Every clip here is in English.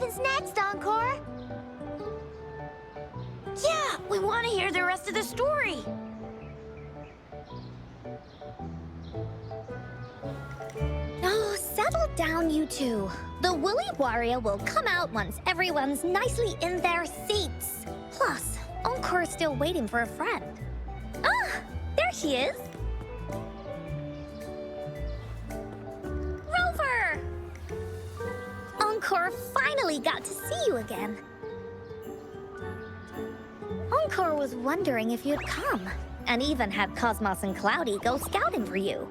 happens next, Encore? Yeah, we want to hear the rest of the story. Oh, settle down, you two. The Woolly Warrior will come out once everyone's nicely in their seats. Plus, Encore's still waiting for a friend. Ah, there she is. Rover! Encore finally got to see you again. Encore was wondering if you'd come, and even had Cosmos and Cloudy go scouting for you.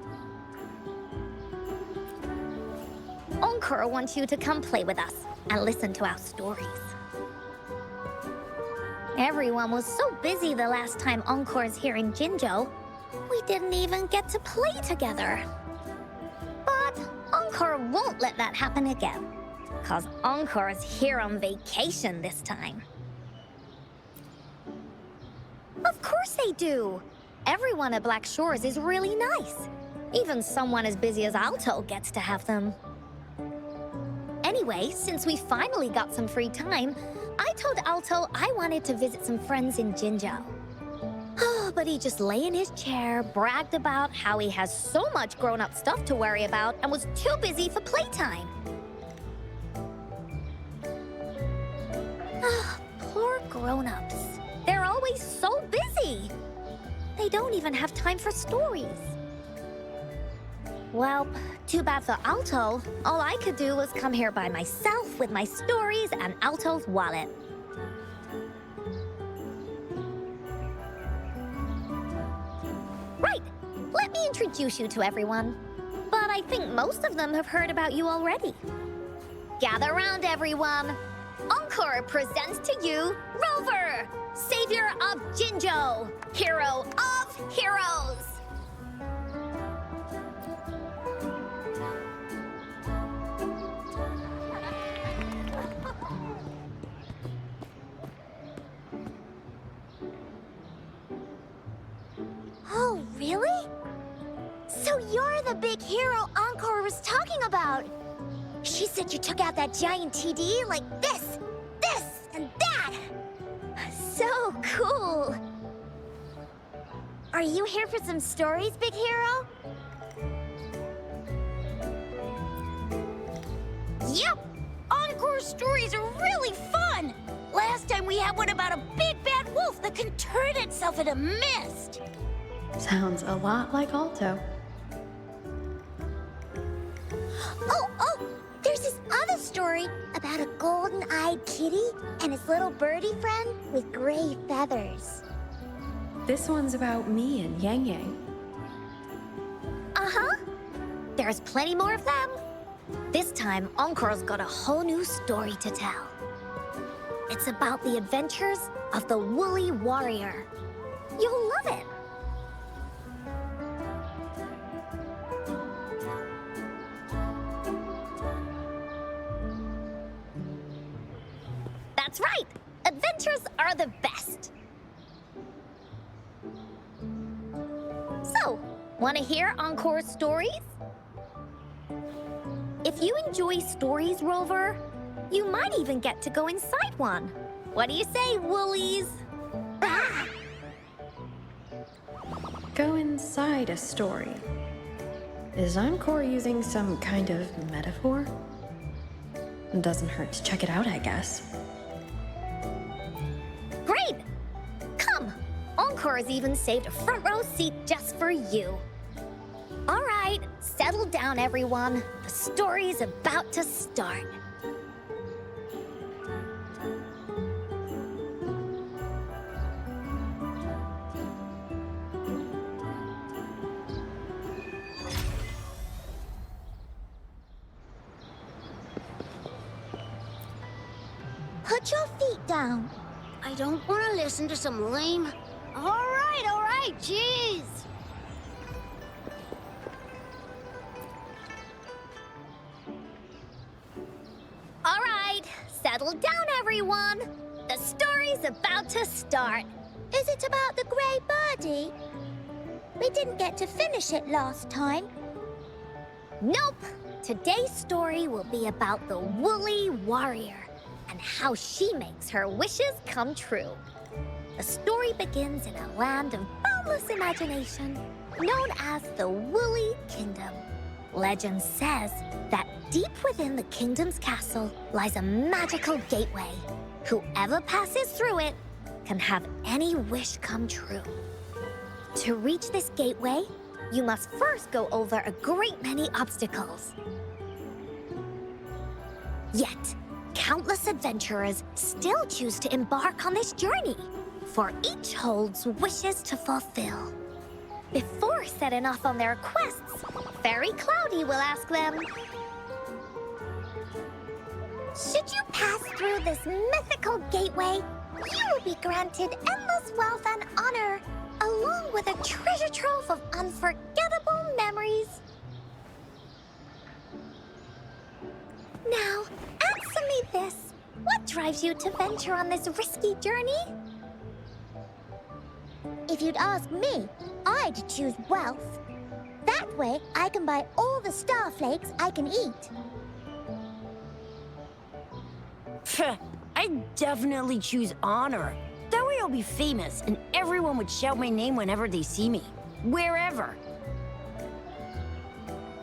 Encore wants you to come play with us and listen to our stories. Everyone was so busy the last time Encore's here in Jinzhou, we didn't even get to play together. But Encore won't let that happen again, 'cause Encore's here on vacation this time. Of course they do! Everyone at Black Shores is really nice. Even someone as busy as Alto gets to have them. Anyway, since we finally got some free time, I told Alto I wanted to visit some friends in Jinzhou. Oh, but he just lay in his chair, bragged about how he has so much grown-up stuff to worry about, and was too busy for playtime. Poor grown-ups. They're always so busy. They don't even have time for stories. Well, too bad for Alto. All I could do was come here by myself with my stories and Alto's wallet. Right, let me introduce you to everyone. But I think most of them have heard about you already. Gather round, everyone. Encore presents to you Rover, savior of Jinzhou, hero of heroes. Oh, really? So you're the big hero Encore was talking about. She said you took out that giant TD like this, and that. So cool. Are you here for some stories, big hero? Yep! Encore stories are really fun! Last time we had one about a big bad wolf that can turn itself into mist. Sounds a lot like Alto. Oh, there's this other story about a golden-eyed kitty and his little birdie friend with gray feathers. This one's about me and Yang Yang. Uh-huh. There's plenty more of them. This time, Encore's got a whole new story to tell. It's about the adventures of the Woolly Warrior. You'll love it. That's right! Adventures are the best! So, want to hear Encore's stories? If you enjoy stories, Rover, you might even get to go inside one. What do you say, Woolies? Ah! Go inside a story. Is Encore using some kind of metaphor? It doesn't hurt to check it out, I guess. Great! Come! Encore has even saved a front row seat just for you. All right, settle down, everyone. The story's about to start. Put your feet down. I don't want to listen to some lame... All right, jeez. All right, settle down, everyone. The story's about to start. Is it about the gray birdie? We didn't get to finish it last time. Nope. Today's story will be about the Woolly Warrior. and how she makes her wishes come true. The story begins in a land of boundless imagination, known as the Woolly Kingdom. Legend says that deep within the kingdom's castle lies a magical gateway. Whoever passes through it can have any wish come true. To reach this gateway, you must first go over a great many obstacles. Yet, countless adventurers still choose to embark on this journey, for each holds wishes to fulfill. Before setting off on their quests, Fairy Cloudy will ask them, should you pass through this mythical gateway, you will be granted endless wealth and honor, along with a treasure trove of unforgettable memories. Now, answer me this. What drives you to venture on this risky journey? If you'd ask me, I'd choose wealth. That way, I can buy all the starflakes I can eat. I'd definitely choose honor. That way I'll be famous, and everyone would shout my name whenever they see me. Wherever.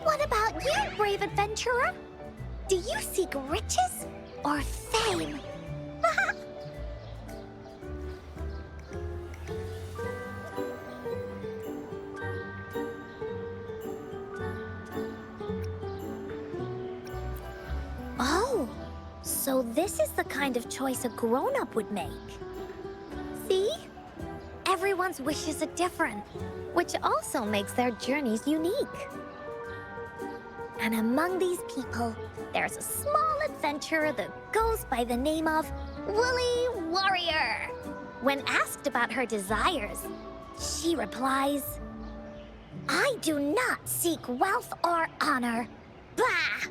What about you, brave adventurer? Do you seek riches or fame? Oh, so this is the kind of choice a grown-up would make. See? Everyone's wishes are different, which also makes their journeys unique. And among these people, there's a small adventurer that goes by the name of Woolly Warrior. When asked about her desires, she replies, I do not seek wealth or honor. Bah!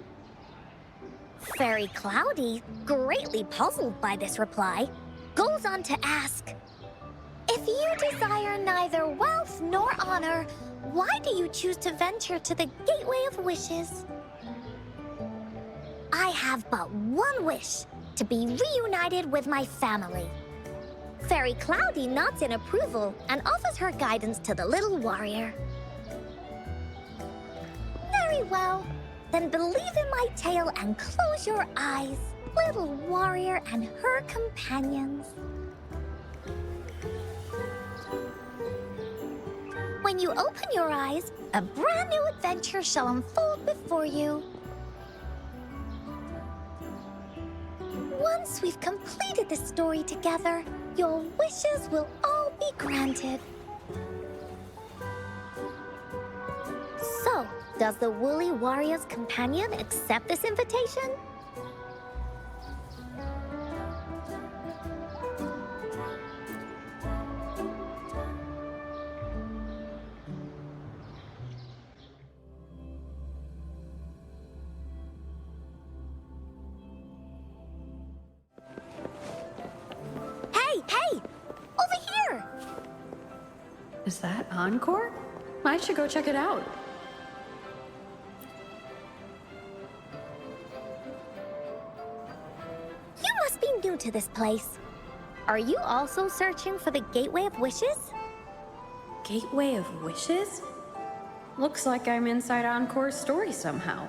Fairy Cloudy, greatly puzzled by this reply, goes on to ask, if you desire neither wealth nor honor, why do you choose to venture to the Gateway of Wishes? I have but one wish, to be reunited with my family. Fairy Cloudy nods in approval and offers her guidance to the little warrior. Very well. Then believe in my tale and close your eyes, little warrior and her companions. When you open your eyes, a brand new adventure shall unfold before you. Once we've completed this story together, your wishes will all be granted. So, does the Woolly Warrior's companion accept this invitation? Hey! Over here! Is that Encore? I should go check it out. You must be new to this place. Are you also searching for the Gateway of Wishes? Gateway of Wishes? Looks like I'm inside Encore's story somehow.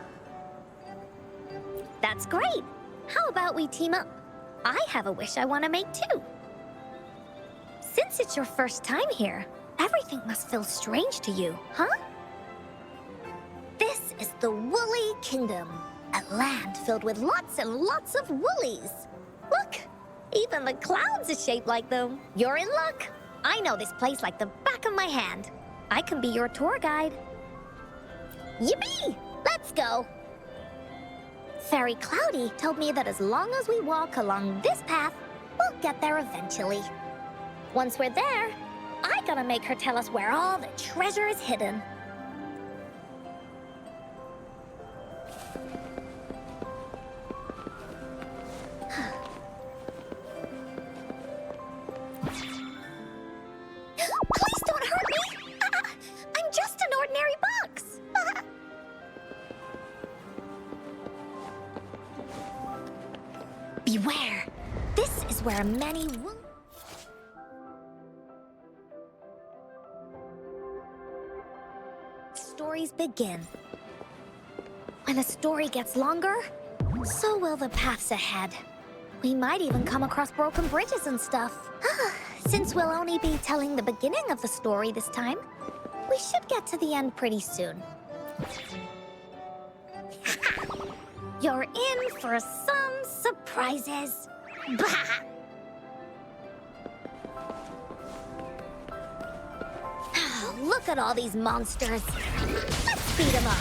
That's great. How about we team up? I have a wish I want to make too. Since it's your first time here, everything must feel strange to you, huh? This is the Woolly Kingdom, a land filled with lots and lots of woolies. Look, even the clouds are shaped like them. You're in luck. I know this place like the back of my hand. I can be your tour guide. Yippee! Let's go! Fairy Cloudy told me that as long as we walk along this path, we'll get there eventually. Once we're there, I gotta make her tell us where all the treasure is hidden. Please don't hurt me! I'm just an ordinary box! Beware! where many stories begin. When a story gets longer, so will the paths ahead. We might even come across broken bridges and stuff. Since we'll only be telling the beginning of the story this time, we should get to the end pretty soon. You're in for some surprises. Bah! Look at all these monsters. Let's beat them up.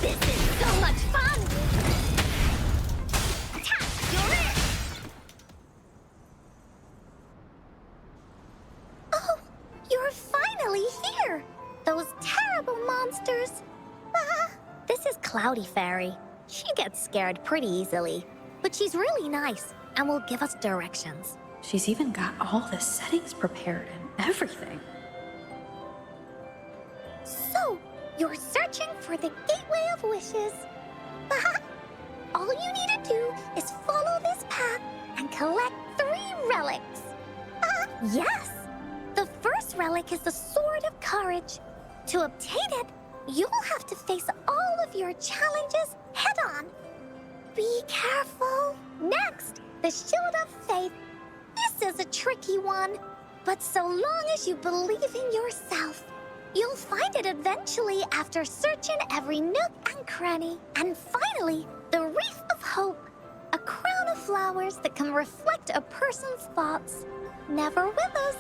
This is so much fun! You're it! Oh, you're finally here! Those terrible monsters! This is Cloudy Fairy. She gets scared pretty easily, but she's really nice and will give us directions. She's even got all the settings prepared and everything. So, you're searching for the Gateway of Wishes. All you need to do is follow this path and collect 3 relics. Yes! The first relic is the Sword of Courage. To obtain it, you'll have to face all of your challenges head-on. Be careful. Next, the Shield of Faith. This is a tricky one, but so long as you believe in yourself, you'll find it eventually after searching every nook and cranny. And finally, the Wreath of Hope, a crown of flowers that can reflect a person's thoughts. Never withers,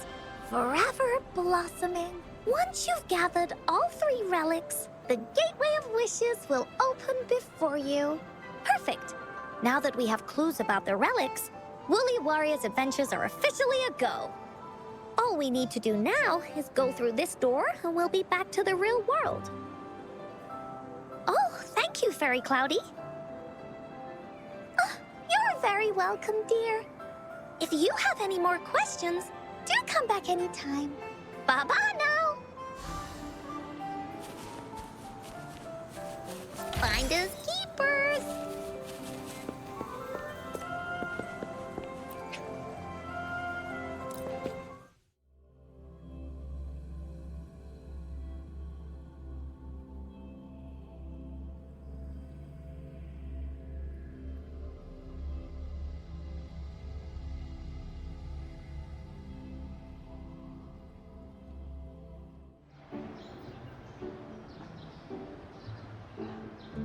forever blossoming. Once you've gathered all 3 relics, the Gateway of Wishes will open before you. Perfect. Now that we have clues about the relics, Woolly Warrior's adventures are officially a go. All we need to do now is go through this door and we'll be back to the real world. Oh, thank you, Fairy Cloudy. You're very welcome, dear. If you have any more questions, do come back anytime. Bye-bye now. Finders keepers.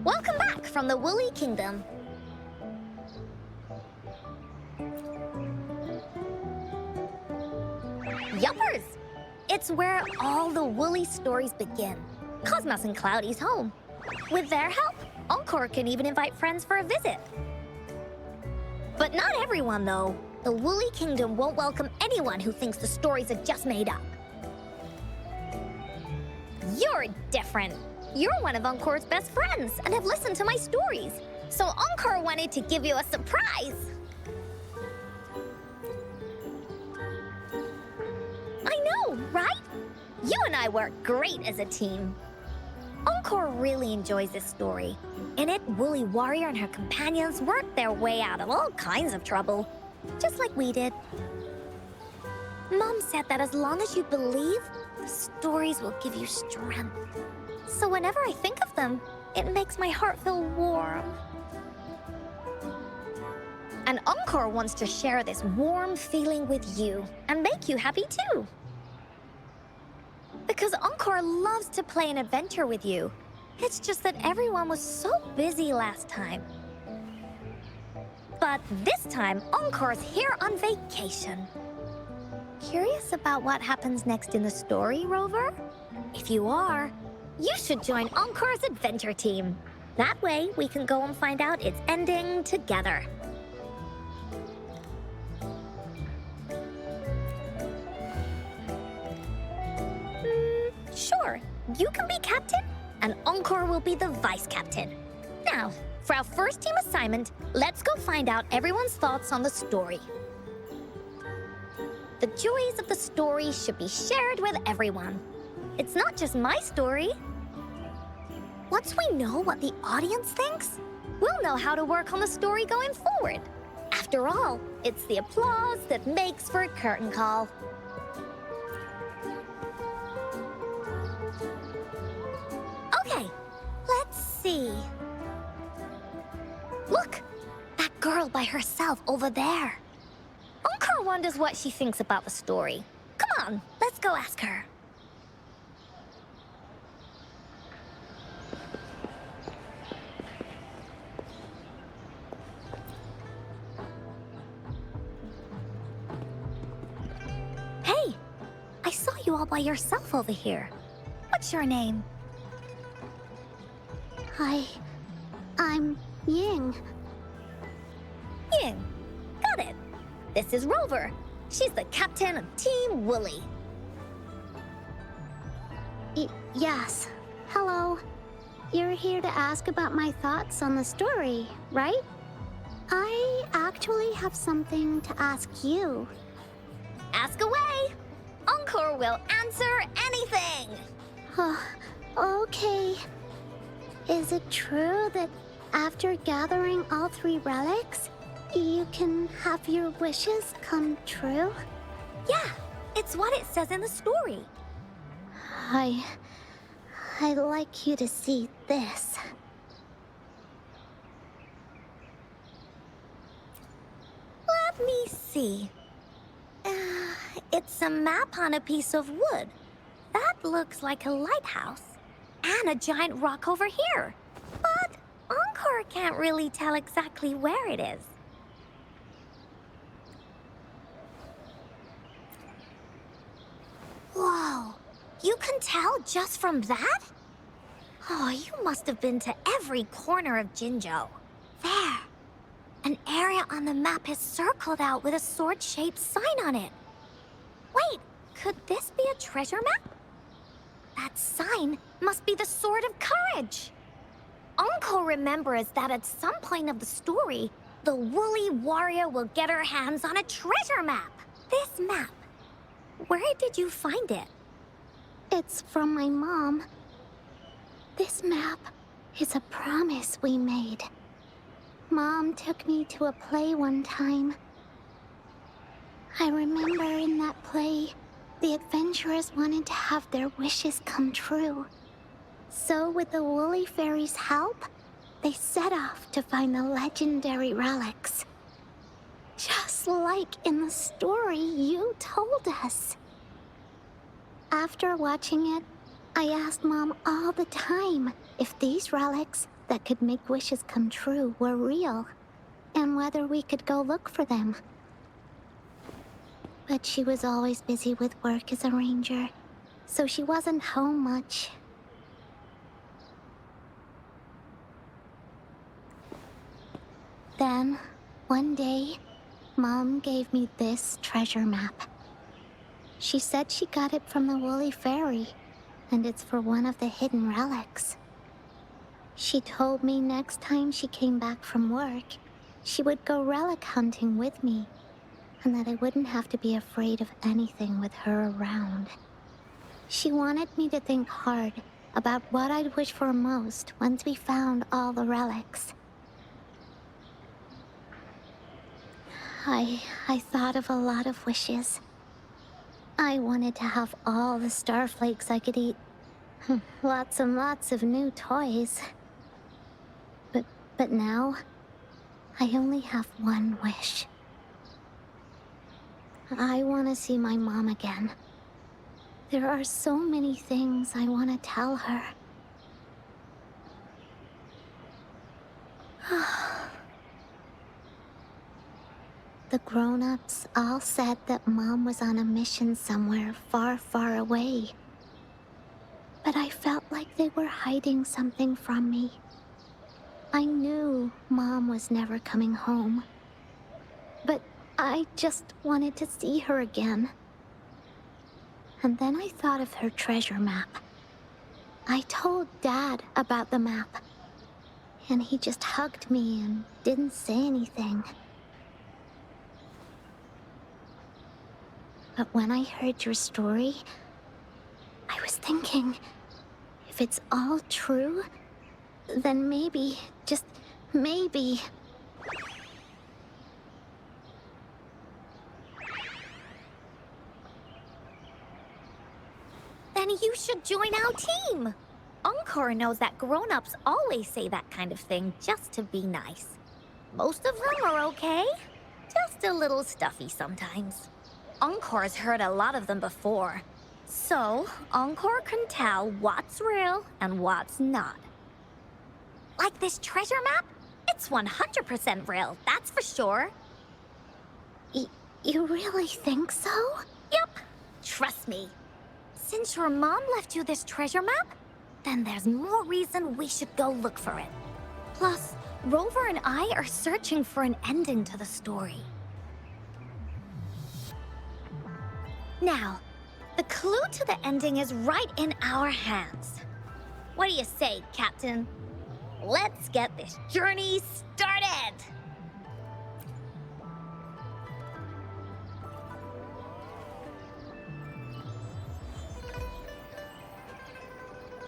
Welcome back from the Woolly Kingdom. Yuppers! It's where all the Woolly stories begin. Cosmos and Cloudy's home. With their help, Encore can even invite friends for a visit. But not everyone, though. The Woolly Kingdom won't welcome anyone who thinks the stories are just made up. You're different. You're one of Encore's best friends and have listened to my stories. So Encore wanted to give you a surprise. I know, right? You and I work great as a team. Encore really enjoys this story. In it, Woolly Warrior and her companions work their way out of all kinds of trouble, just like we did. Mom said that as long as you believe, the stories will give you strength. So whenever I think of them, it makes my heart feel warm. And Encore wants to share this warm feeling with you and make you happy too. Because Encore loves to play an adventure with you. It's just that everyone was so busy last time. But this time, Encore's here on vacation. Curious about what happens next in the story, Rover? If you are, you should join Encore's adventure team. That way, we can go and find out its ending together. Sure, you can be captain, and Encore will be the vice captain. Now, for our first team assignment, let's go find out everyone's thoughts on the story. The joys of the story should be shared with everyone. It's not just my story. Once we know what the audience thinks, we'll know how to work on the story going forward. After all, it's the applause that makes for a curtain call. Okay, let's see. Look, that girl by herself over there. Encore wonders what she thinks about the story. Come on, let's go ask her. Hey, I saw you all by yourself over here. What's your name? I'm Ying. Ying. Got it. This is Rover. She's the captain of Team Woolly. Yes. Hello. You're here to ask about my thoughts on the story, right? I actually have something to ask you. Ask away. Encore will answer anything. Okay. Is it true that after gathering all 3 relics, you can have your wishes come true? Yeah, it's what it says in the story. I'd like you to see this. Let me see. It's a map on a piece of wood. That looks like a lighthouse. And a giant rock over here. But Encore can't really tell exactly where it is. Whoa, you can tell just from that? Oh, you must have been to every corner of Jinzhou. There. An area on the map is circled out with a sword-shaped sign on it. Wait, could this be a treasure map? That sign must be the Sword of Courage. Encore remembers that at some point of the story, the woolly warrior will get her hands on a treasure map. This map, where did you find it? It's from my mom. This map is a promise we made. Mom took me to a play one time. I remember in that play, the adventurers wanted to have their wishes come true. So with the Woolly Fairy's help, they set off to find the legendary relics. Just like in the story you told us. After watching it, I asked Mom all the time if these relics that could make wishes come true were real, and whether we could go look for them. But she was always busy with work as a ranger, so she wasn't home much. Then, one day, Mom gave me this treasure map. She said she got it from the Woolly Fairy, and it's for one of the hidden relics. She told me next time she came back from work, she would go relic hunting with me, and that I wouldn't have to be afraid of anything with her around. She wanted me to think hard about what I'd wish for most once we found all the relics. I thought of a lot of wishes. I wanted to have all the starflakes I could eat. Lots and lots of new toys. But now, I only have one wish. I want to see my mom again. There are so many things I want to tell her. The grown-ups all said that Mom was on a mission somewhere far, far away. But I felt like they were hiding something from me. I knew Mom was never coming home. But I just wanted to see her again. And then I thought of her treasure map. I told Dad about the map. And he just hugged me and didn't say anything. But when I heard your story, I was thinking, if it's all true, then maybe, just maybe... Then you should join our team. Encore knows that grown-ups always say that kind of thing just to be nice. Most of them are okay, just a little stuffy sometimes. Encore's heard a lot of them before, so Encore can tell what's real and what's not. Like this treasure map? It's 100% real, that's for sure. You really think so? Yep, trust me. Since your mom left you this treasure map, then there's more reason we should go look for it. Plus, Rover and I are searching for an ending to the story. Now, the clue to the ending is right in our hands. What do you say, Captain? Let's get this journey started!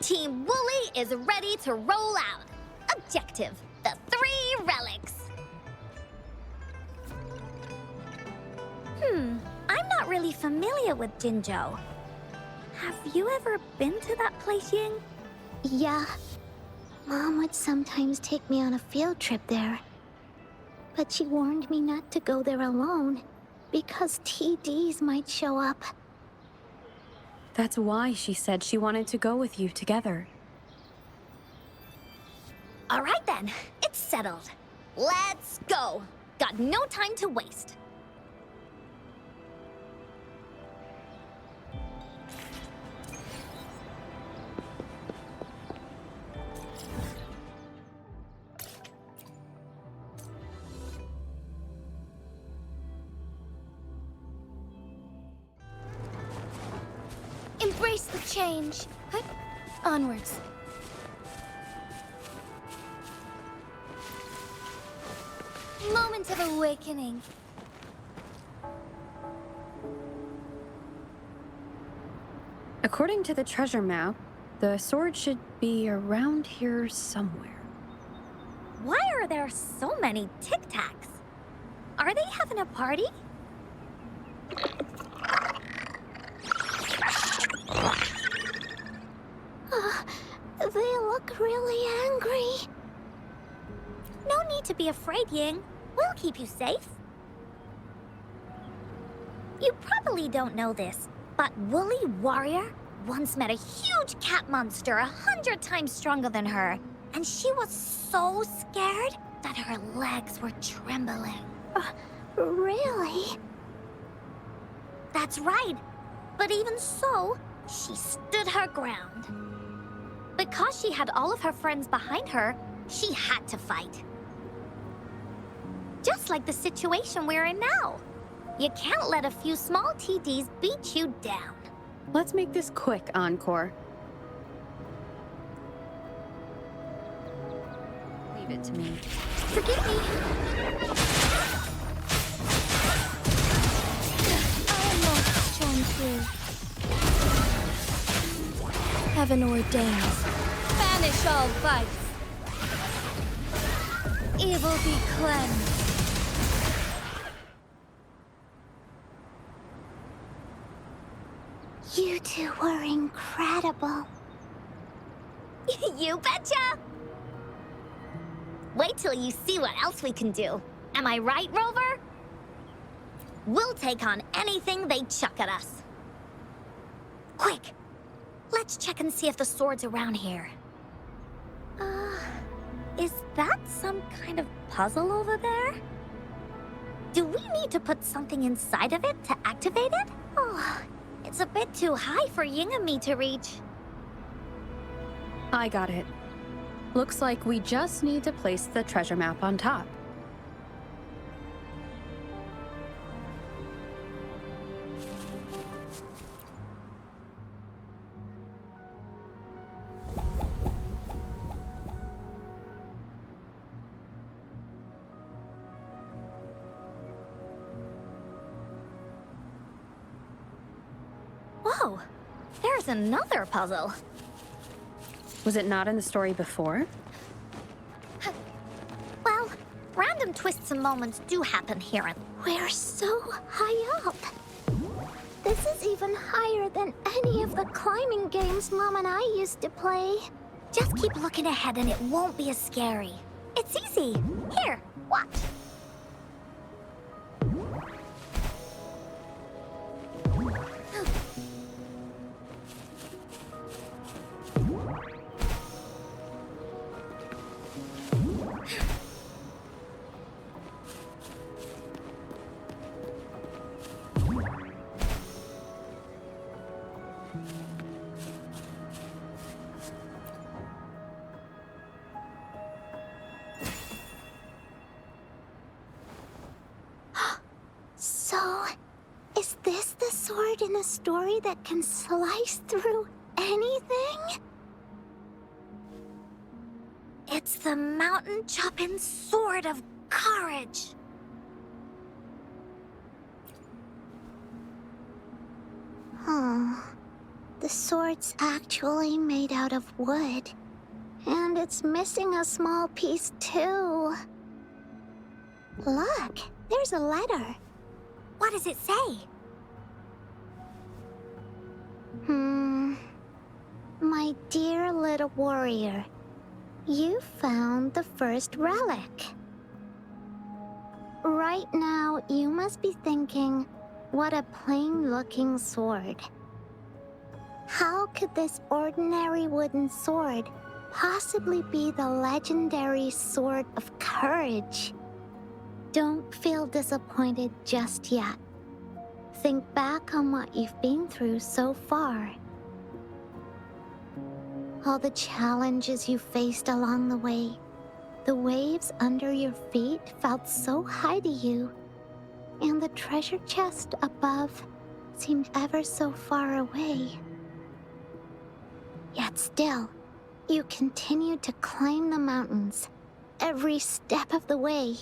Team Wooly is ready to roll out. Objective, the 3 relics. I'm not really familiar with Jinzhou. Have you ever been to that place, Ying? Yeah. Mom would sometimes take me on a field trip there. But she warned me not to go there alone, because TDs might show up. That's why she said she wanted to go with you together. All right then, it's settled. Let's go. Got no time to waste. Embrace the change. Huh? Onwards. Moment of awakening. According to the treasure map, the sword should be around here somewhere. Why are there so many Tic Tacs? Are they having a party? They look really angry. No need to be afraid, Ying. We'll keep you safe. You probably don't know this, but Woolly Warrior once met a huge cat monster 100 times stronger than her, and she was so scared that her legs were trembling. Really? That's right. But even so, she stood her ground. Because she had all of her friends behind her, she had to fight. Just like the situation we're in now. You can't let a few small TDs beat you down. Let's make this quick, Encore. Leave it to me. Forgive me. Almost shone through. Heaven ordains. Banish all vice. Evil be cleansed. You two were incredible. You betcha! Wait till you see what else we can do. Am I right, Rover? We'll take on anything they chuck at us. Quick! Let's check and see if the sword's around here. Is that some kind of puzzle over there? Do we need to put something inside of it to activate it? Oh, it's a bit too high for Ying and me to reach. I got it. Looks like we just need to place the treasure map on top. Whoa, there's another puzzle. Was it not in the story before? Random twists and moments do happen here and We're so high up. This is even higher than any of the climbing games Mom and I used to play. just keep looking ahead and it won't be as scary. It's easy. Here, watch. So, is this the sword in the story that can slice through anything? It's the mountain chopping sword of courage. Huh. The sword's actually made out of wood. And it's missing a small piece too. Look, there's a letter. What does it say? My dear little warrior, you found the first relic. Right now, you must be thinking, what a plain-looking sword. How could this ordinary wooden sword possibly be the legendary sword of courage? Don't feel disappointed just yet. Think back on what you've been through so far. All the challenges you faced along the way. The waves under your feet felt so high to you, and the treasure chest above seemed ever so far away. Yet still, you continued to climb the mountains, every step of the way,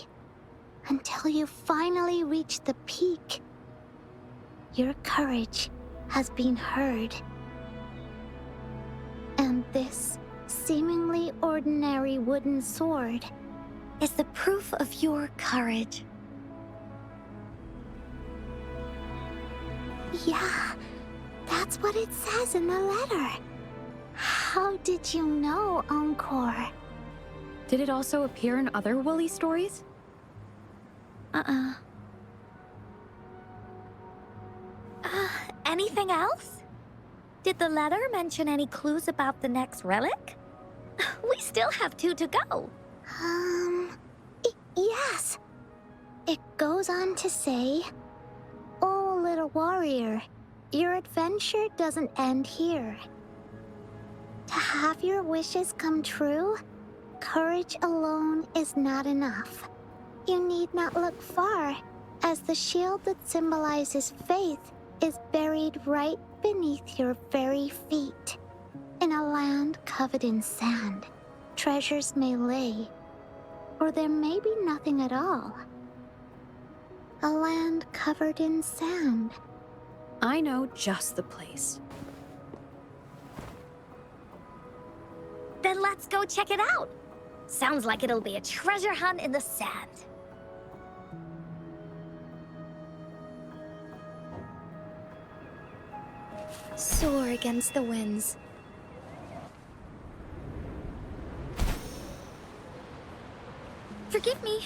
until you finally reached the peak. Your courage has been heard. And this seemingly ordinary wooden sword Is the proof of your courage. Yeah, that's what it says in the letter. How did you know, Encore? Did it also appear in other Woolly stories? Anything else? Did the letter mention any clues about the next relic? We still have 2 to go. Yes. It goes on to say, "Oh, little warrior, your adventure doesn't end here. To have your wishes come true, courage alone is not enough. You need not look far, as the shield that symbolizes faith is buried right beneath your very feet. In a land covered in sand, treasures may lay, or there may be nothing at all. A land covered in sand." I know just the place. Then let's go check it out. Sounds like it'll be a treasure hunt in the sand. Soar against the winds. Forgive me.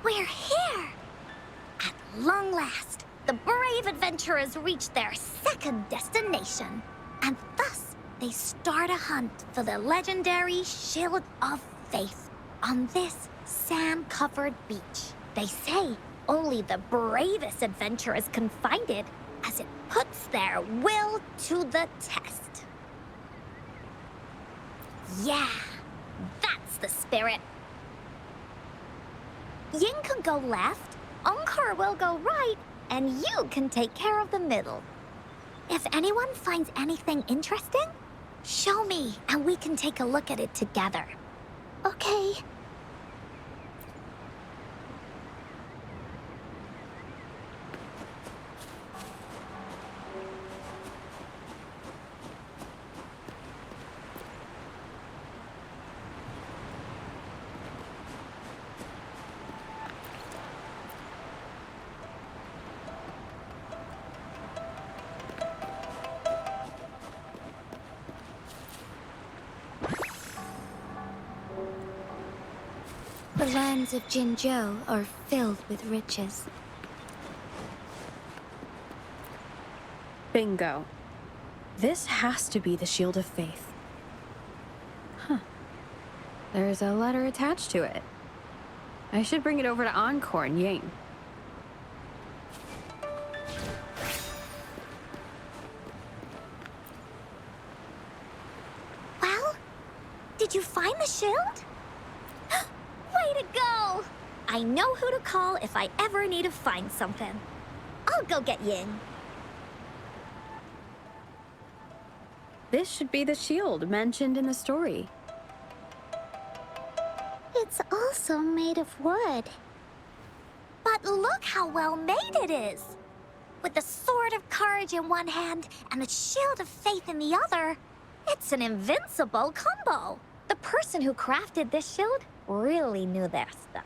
We're here! At long last, the brave adventurers reach their second destination. And thus, they start a hunt for the legendary Shield of Faith on this sand-covered beach. They say only the bravest adventurers can find it, as it puts their will to the test. Yeah, that's the spirit. Ying can go left, Encore will go right, and you can take care of the middle. If anyone finds anything interesting, show me and we can take a look at it together. Okay. The lands of Jinzhou are filled with riches. Bingo. This has to be the Shield of Faith. Huh. There's a letter attached to it. I should bring it over to Encore and Ying. Well, did you find the shield? Way to go! I know who to call if I ever need to find something. I'll go get Ying. This should be the shield mentioned in the story. It's also made of wood. But look how well made it is! With the sword of courage in one hand and the shield of faith in the other, it's an invincible combo. The person who crafted this shield really knew their stuff.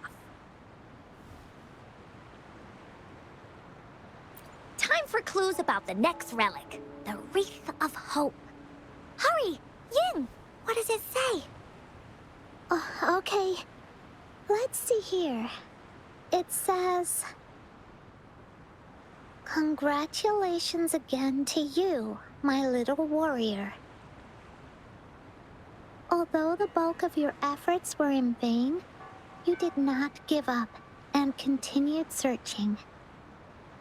Time for clues about the next relic, the Wreath of Hope. Hurry, Ying! What does it say? Oh, okay. Let's see here. It says... Congratulations again to you, my little warrior. Although the bulk of your efforts were in vain, you did not give up and continued searching.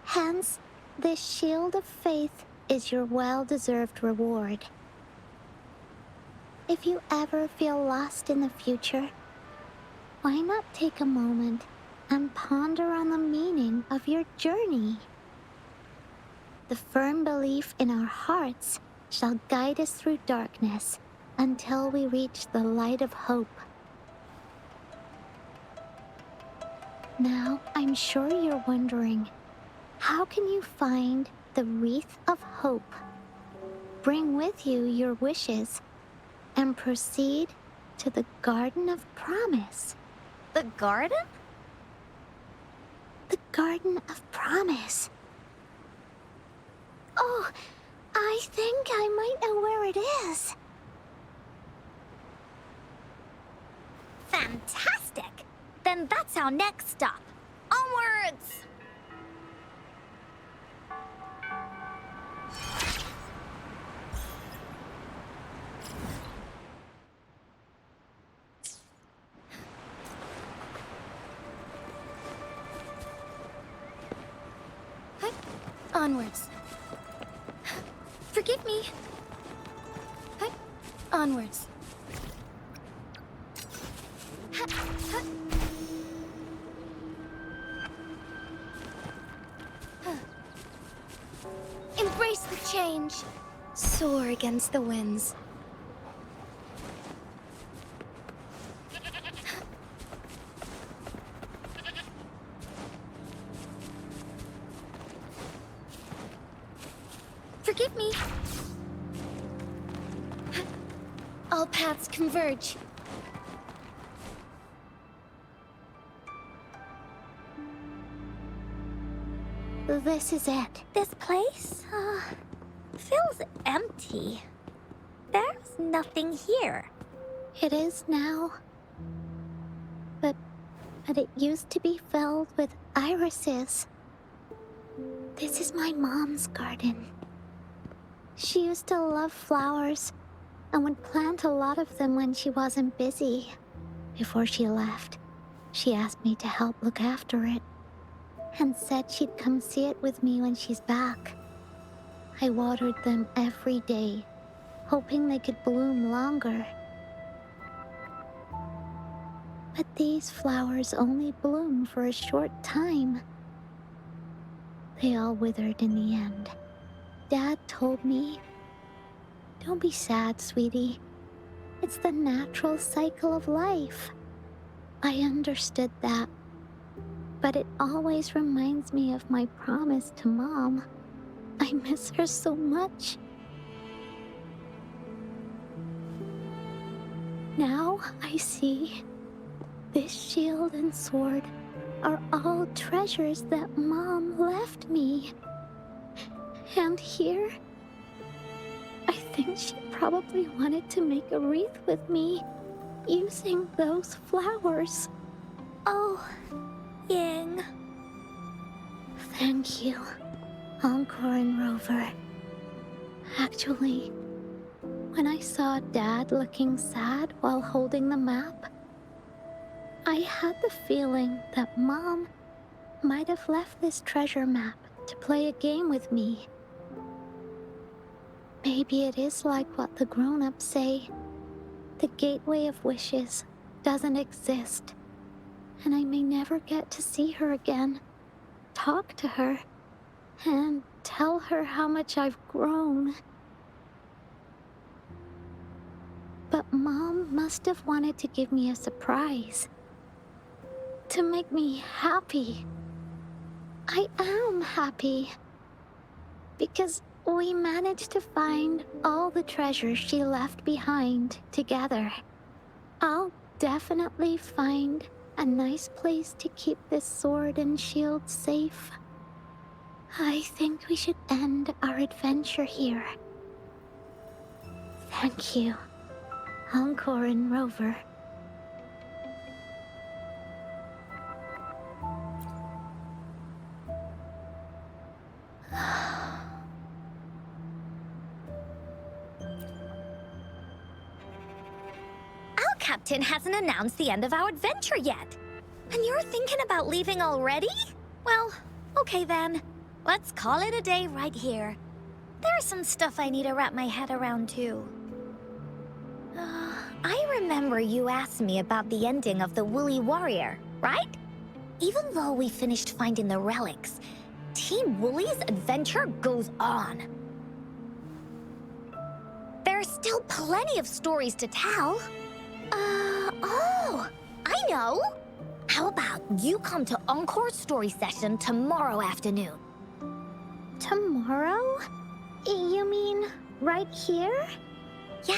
Hence, this shield of faith is your well-deserved reward. If you ever feel lost in the future, why not take a moment and ponder on the meaning of your journey? The firm belief in our hearts shall guide us through darkness until we reach the light of hope. Now, I'm sure you're wondering, how can you find the Wreath of Hope? Bring with you your wishes and proceed to the Garden of Promise. The garden? The Garden of Promise. Oh, I think I might know where it is. Fantastic! Then that's our next stop. Onwards! Onwards. Forgive me. Onwards. Embrace the change. Soar against the winds. Forgive me. All paths converge. This is it. This place, feels empty. There's nothing here. It is now. But it used to be filled with irises. This is my mom's garden. She used to love flowers and would plant a lot of them when she wasn't busy. Before she left, she asked me to help look after it and said she'd come see it with me when she's back. I watered them every day, hoping they could bloom longer. But these flowers only bloom for a short time. They all withered in the end. Dad told me, "Don't be sad, sweetie. It's the natural cycle of life." I understood that, but it always reminds me of my promise to Mom. I miss her so much. Now I see this shield and sword are all treasures that Mom left me. And here, I think she probably wanted to make a wreath with me using those flowers. Oh, Ying. thank you, Encore and Rover. Actually, when I saw Dad looking sad while holding the map, I had the feeling that Mom might have left this treasure map to play a game with me. Maybe it is like what the grown-ups say. The Gateway of Wishes doesn't exist, and I may never get to see her again, talk to her, and tell her how much I've grown. But Mom must have wanted to give me a surprise. To make me happy. I am happy. Because we managed to find all the treasures she left behind together. I'll definitely find a nice place to keep this sword and shield safe. I think we should end our adventure here. Thank you, Encore and Rover. Our captain hasn't announced the end of our adventure yet. And you're thinking about leaving already? Well, okay then. Let's call it a day right here. There's some stuff I need to wrap my head around too. I remember you asked me about the ending of the Woolly Warrior, right? Even though we finished finding the relics, Team Woolly's adventure goes on. There's still plenty of stories to tell. Oh, I know! How about you come to Encore's story session tomorrow afternoon? Tomorrow? You mean right here? Yeah,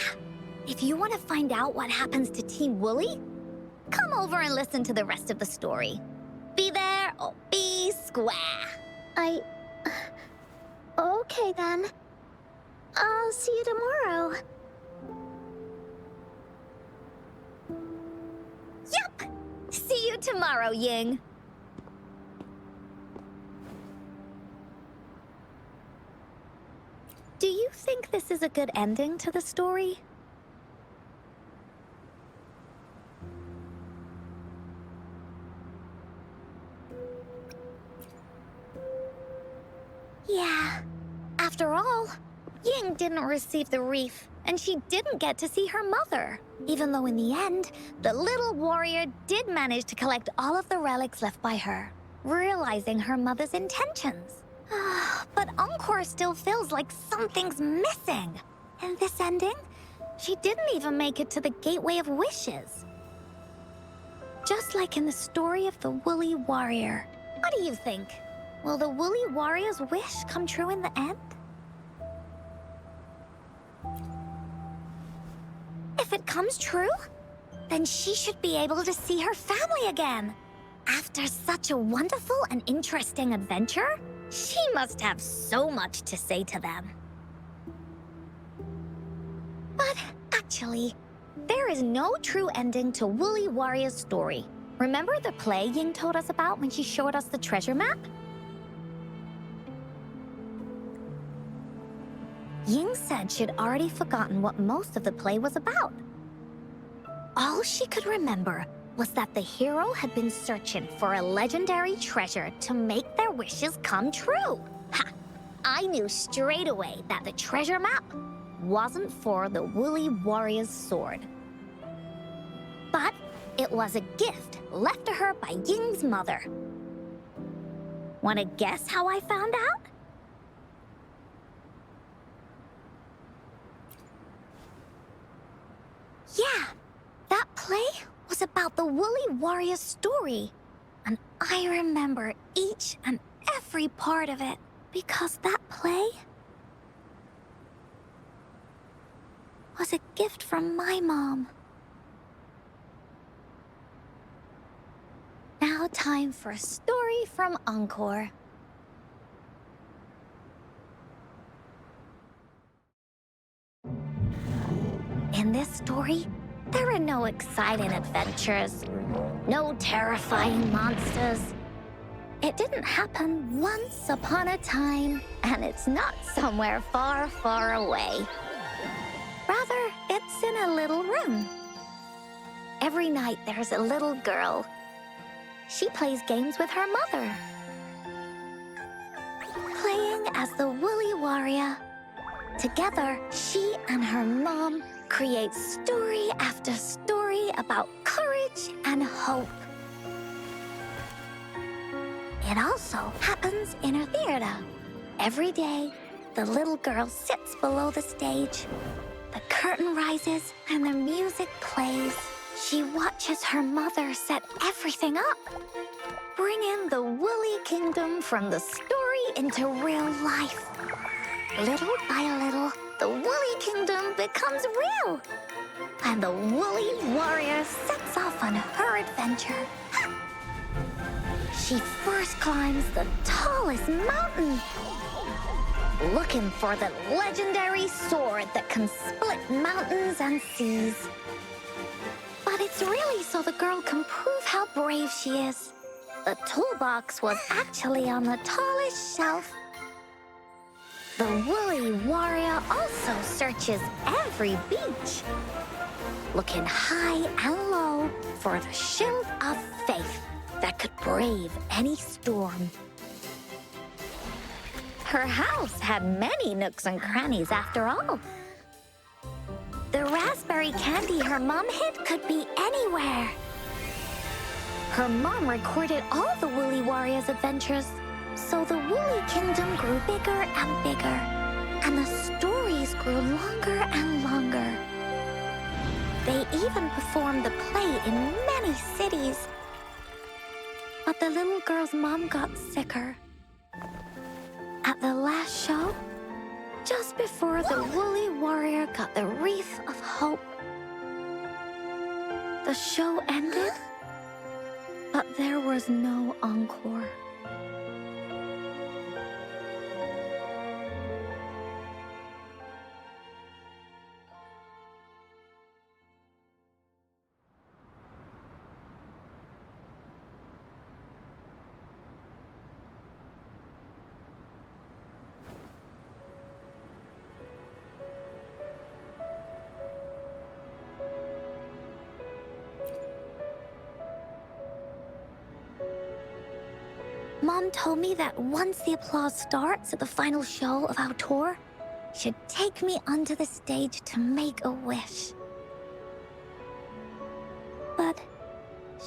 if you want to find out what happens to Team Woolly, come over and listen to the rest of the story. Be there or be square. Okay then. I'll see you tomorrow. Yup! See you tomorrow, Ying. Do you think this is a good ending to the story? Yeah. After all, Ying didn't receive the wreath, and she didn't get to see her mother. Even though in the end, the little warrior did manage to collect all of the relics left by her, realizing her mother's intentions. But Encore still feels like something's missing. In this ending, she didn't even make it to the Gateway of Wishes. Just like in the story of the Woolly Warrior. What do you think? Will the Woolly Warrior's wish come true in the end? If it comes true, then she should be able to see her family again. After such a wonderful and interesting adventure, she must have so much to say to them. But actually, there is no true ending to Woolly Warrior's story. Remember the play Ying told us about when she showed us the treasure map? Ying said she'd already forgotten what most of the play was about. All she could remember was that the hero had been searching for a legendary treasure to make their wishes come true. Ha! I knew straight away that the treasure map wasn't for the Woolly Warrior's sword. But it was a gift left to her by Ying's mother. Wanna guess how I found out? Yeah, that play was about the Woolly Warrior's story. And I remember each and every part of it because that play was a gift from my mom. Now time for a story from Encore. In this story, There are no exciting adventures, no terrifying monsters. It didn't happen once upon a time, and it's not somewhere far, far away. Rather, it's in a little room. Every night there's a little girl. She plays games with her mother, playing as the Woolly Warrior. Together, she and her mom create story after story about courage and hope. It also happens in a theater. Every day, the little girl sits below the stage. The curtain rises and the music plays. She watches her mother set everything up, bringing the Woolly Kingdom from the story into real life. Little by little, the Woolly Kingdom becomes real, and the Woolly Warrior sets off on her adventure. She first climbs the tallest mountain, looking for the legendary sword that can split mountains and seas. But it's really so the girl can prove how brave she is. The toolbox was actually on the tallest shelf. The Woolly Warrior also searches every beach, looking high and low for the shield of faith that could brave any storm. Her house had many nooks and crannies after all. The raspberry candy her mom hid could be anywhere. Her mom recorded all the Woolly Warrior's adventures, so the Woolly Kingdom grew bigger and bigger, and the stories grew longer and longer. They even performed the play in many cities. But the little girl's mom got sicker. At the last show, just before the Woolly Warrior got the wreath of hope, the show ended, but there was no encore. Mom told me that once the applause starts at the final show of our tour, she'd take me onto the stage to make a wish. But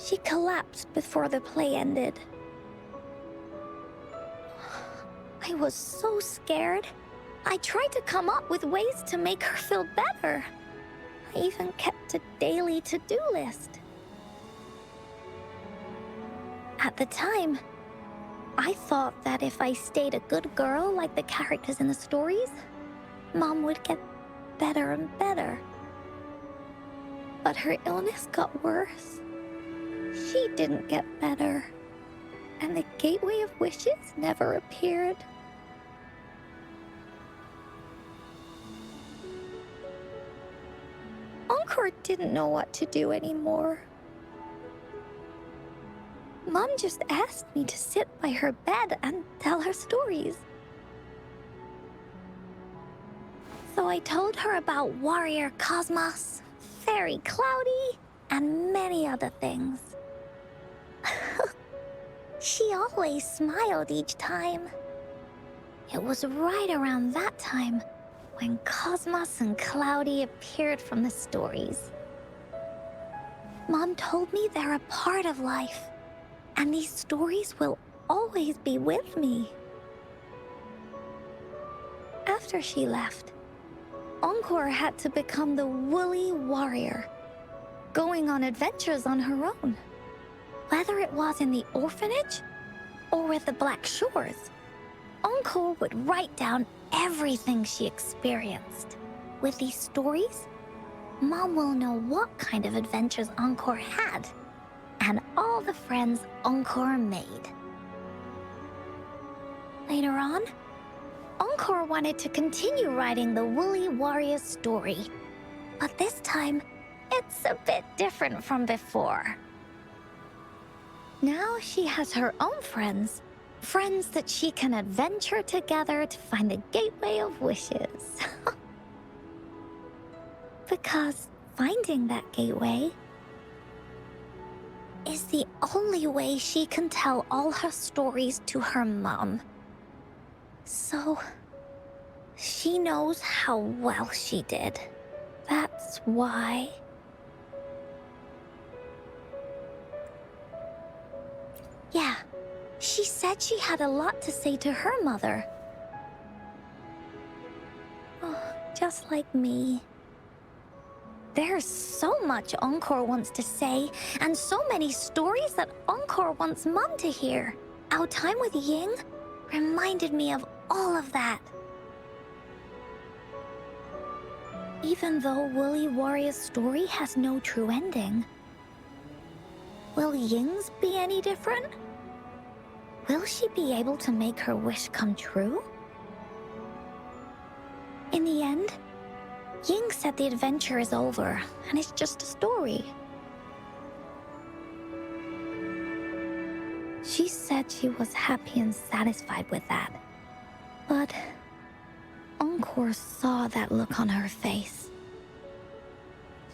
she collapsed before the play ended. I was so scared. I tried to come up with ways to make her feel better. I even kept a daily to-do list. At the time, I thought that if I stayed a good girl like the characters in the stories, Mom would get better and better. But her illness got worse. She didn't get better, and the Gateway of Wishes never appeared. Encore didn't know what to do anymore. Mom just asked me to sit by her bed and tell her stories. So I told her about Warrior Cosmos, Fairy Cloudy, and many other things. She always smiled each time. It was right around that time when Cosmos and Cloudy appeared from the stories. Mom told me they're a part of life, and these stories will always be with me. After she left, Encore had to become the Woolly Warrior, going on adventures on her own. Whether it was in the orphanage or with the Black Shores, Encore would write down everything she experienced. With these stories, Mom will know what kind of adventures Encore had, and all the friends Encore made. Later on, Encore wanted to continue writing the Woolly Warrior story, but this time, it's a bit different from before. Now she has her own friends. Friends that she can adventure together to find the gateway of wishes. Because finding that gateway is the only way she can tell all her stories to her mom. So, she knows how well she did. That's why. Yeah, she said she had a lot to say to her mother. Oh, just like me. There's so much Encore wants to say, and so many stories that Encore wants Mom to hear. Our time with Ying reminded me of all of that. Even though Woolly Warrior's story has no true ending, will Ying's be any different? Will she be able to make her wish come true? In the end, Ying said the adventure is over, and it's just a story. She said she was happy and satisfied with that. But Encore saw that look on her face.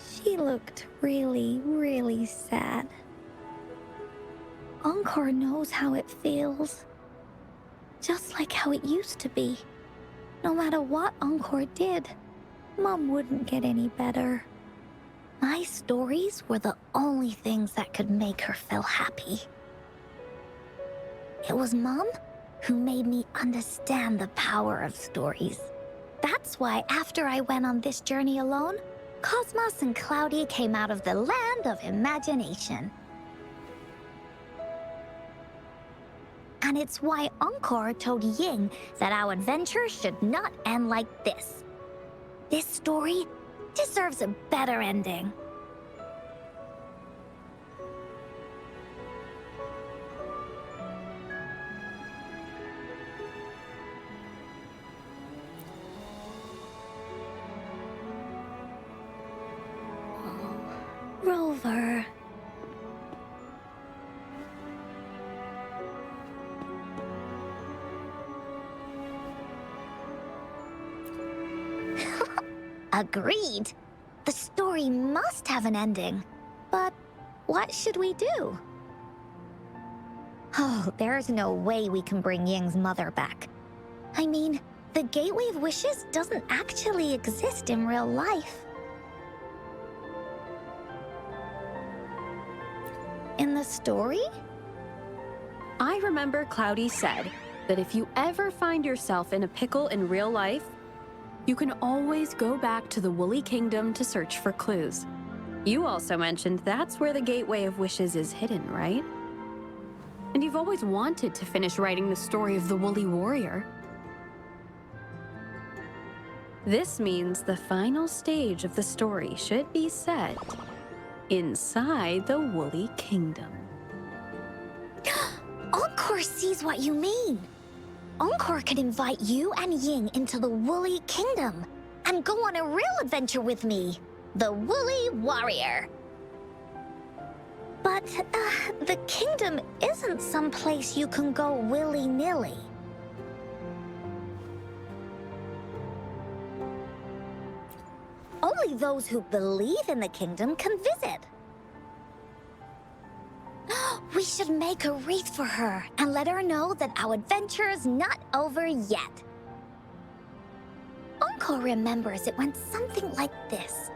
She looked really, really sad. Encore knows how it feels. Just like how it used to be. No matter what Encore did, Mom wouldn't get any better. My stories were the only things that could make her feel happy. It was Mom who made me understand the power of stories. That's why after I went on this journey alone, Cosmos and Cloudy came out of the land of imagination. And it's why Encore told Ying that our adventure should not end like this. This story deserves a better ending. Rover. Agreed. The story must have an ending. But what should we do? Oh, there's no way we can bring Ying's mother back. I mean, the Gateway of Wishes doesn't actually exist in real life. In the story? I remember Cloudy said that if you ever find yourself in a pickle in real life, you can always go back to the Woolly Kingdom to search for clues. You also mentioned that's where the Gateway of Wishes is hidden, right? And you've always wanted to finish writing the story of the Woolly Warrior. This means the final stage of the story should be set inside the Woolly Kingdom. Encore sees what you mean. Encore can invite you and Ying into the Woolly Kingdom and go on a real adventure with me, the Woolly Warrior. But the kingdom isn't some place you can go willy-nilly. Only those who believe in the kingdom can visit. We should make a wreath for her and let her know that our adventure is not over yet. Encore remembers it went something like this.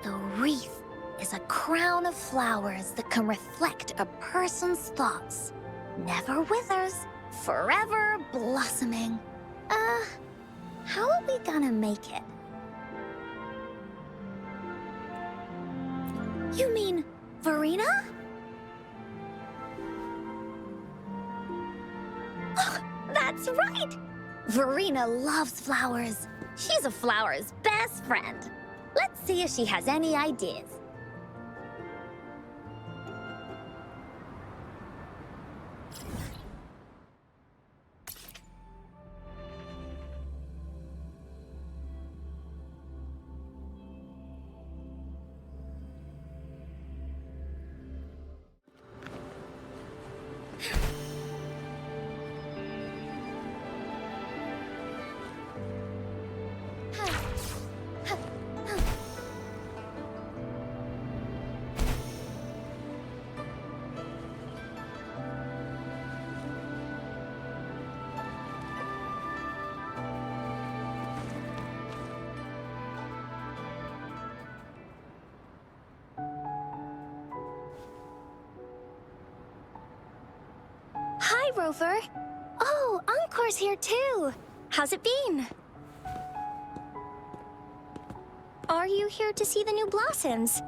The wreath is a crown of flowers that can reflect a person's thoughts. Never withers, forever blossoming. How are we gonna make it? You mean Verena? That's right! Verena loves flowers. She's a flower's best friend. Let's see if she has any ideas. Rover. Oh, Encore's here too. How's it been? Are you here to see the new blossoms?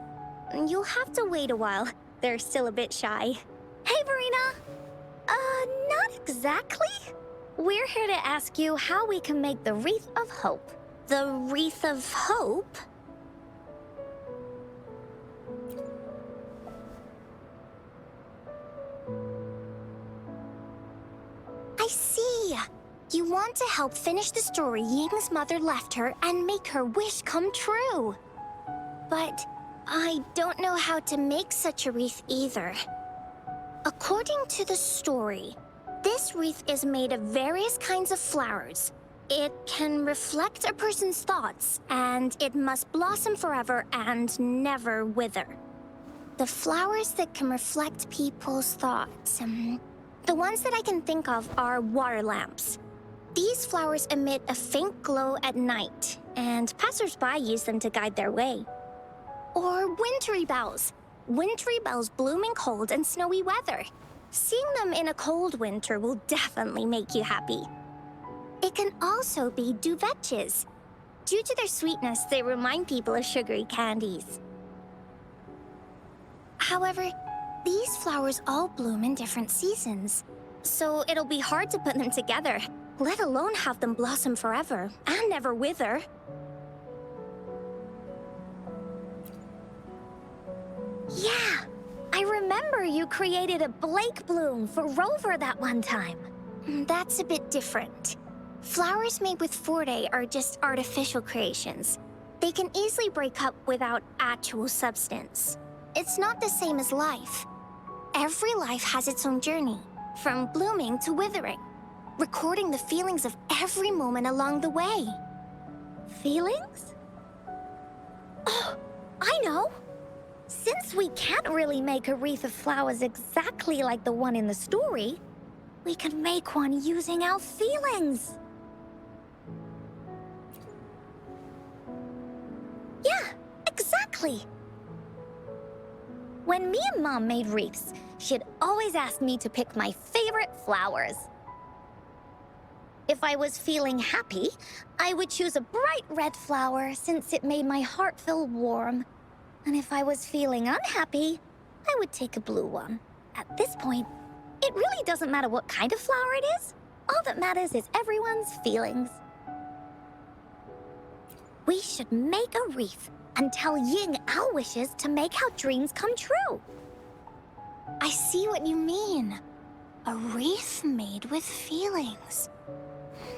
You'll have to wait a while. They're still a bit shy. Hey, Verena! Not exactly. We're here to ask you how we can make the Wreath of Hope. The Wreath of Hope? I see. You want to help finish the story Ying's mother left her and make her wish come true. But I don't know how to make such a wreath either. According to the story, this wreath is made of various kinds of flowers. It can reflect a person's thoughts, and it must blossom forever and never wither. The flowers that can reflect people's thoughts, the ones that I can think of are water lamps. These flowers emit a faint glow at night, and passersby use them to guide their way. Or wintry bells. Wintry bells bloom in cold and snowy weather. Seeing them in a cold winter will definitely make you happy. It can also be duvetches. Due to their sweetness, they remind people of sugary candies. However, these flowers all bloom in different seasons, so it'll be hard to put them together, let alone have them blossom forever and never wither. Yeah, I remember you created a Blake bloom for Rover that one time. That's a bit different. Flowers made with Forte are just artificial creations. They can easily break up without actual substance. It's not the same as life. Every life has its own journey, from blooming to withering, recording the feelings of every moment along the way. Feelings? Oh, I know! Since we can't really make a wreath of flowers exactly like the one in the story, we can make one using our feelings. Yeah, exactly. When me and Mom made wreaths, she'd always ask me to pick my favorite flowers. If I was feeling happy, I would choose a bright red flower since it made my heart feel warm. And if I was feeling unhappy, I would take a blue one. At this point, it really doesn't matter what kind of flower it is. All that matters is everyone's feelings. We should make a wreath and tell Ying our wishes to make our dreams come true. I see what you mean. A wreath made with feelings.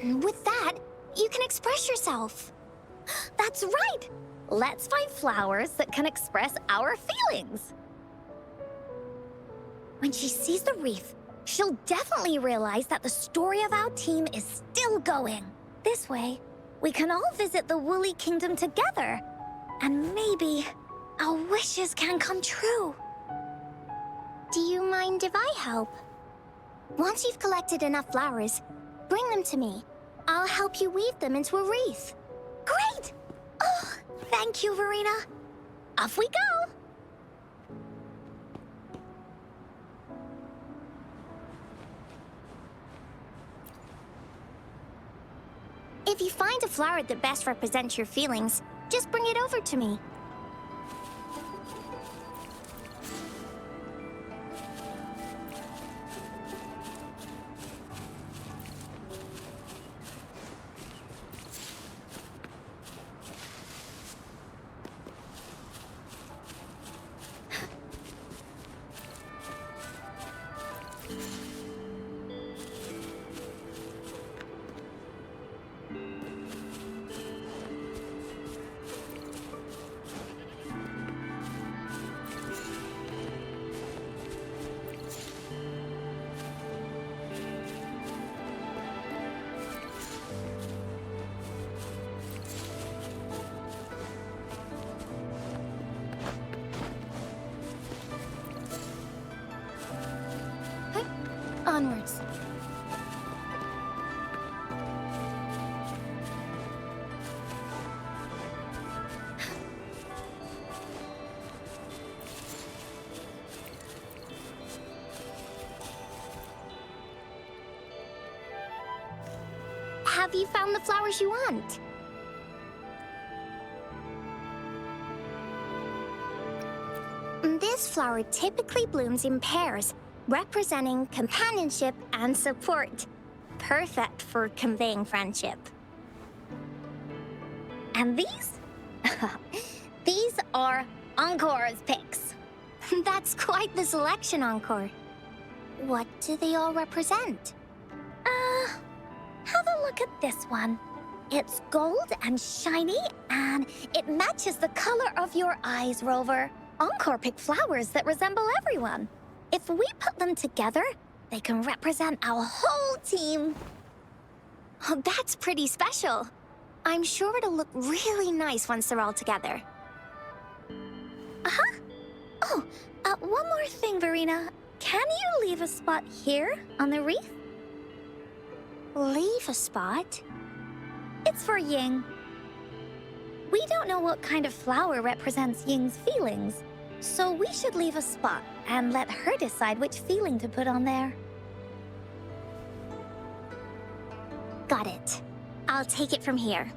With that, you can express yourself. That's right! Let's find flowers that can express our feelings. When she sees the wreath, she'll definitely realize that the story of our team is still going. This way, we can all visit the Woolly Kingdom together, and maybe our wishes can come true. Do you mind if I help? Once you've collected enough flowers, bring them to me. I'll help you weave them into a wreath. Great! Oh, thank you, Verena. Off we go! If you find a flower that best represents your feelings, just bring it over to me. Onwards. Have you found the flowers you want? This flower typically blooms in pairs, representing companionship and support. Perfect for conveying friendship. And these? These are Encore's picks. That's quite the selection, Encore. What do they all represent? Have a look at this one. It's gold and shiny, and it matches the color of your eyes, Rover. Encore picked flowers that resemble everyone. If we put them together, they can represent our whole team. Oh, that's pretty special. I'm sure it'll look really nice once they're all together. Uh-huh. Oh, one more thing, Verena. Can you leave a spot here on the wreath? Leave a spot? It's for Ying. We don't know what kind of flower represents Ying's feelings, so we should leave a spot and let her decide which feeling to put on there. Got it. I'll take it from here.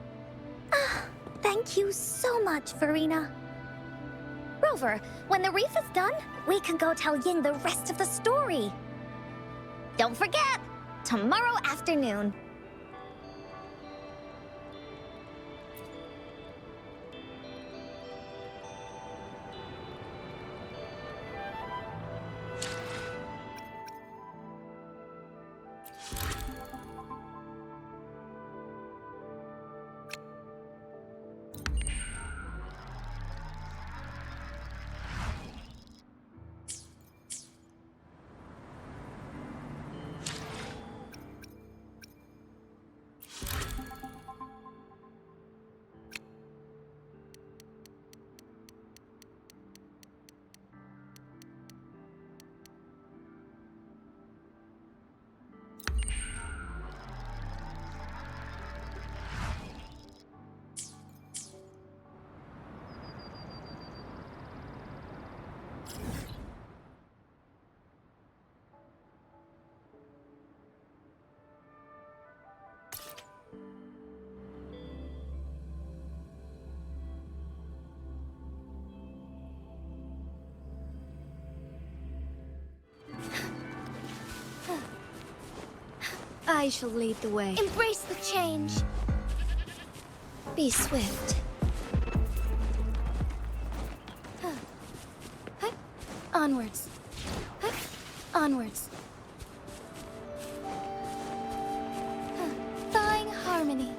Thank you so much, Verena. Rover, when the wreath is done, we can go tell Ying the rest of the story. Don't forget, tomorrow afternoon. I shall lead the way. Embrace the change. Be swift. Onwards. Onwards. Thawing harmony.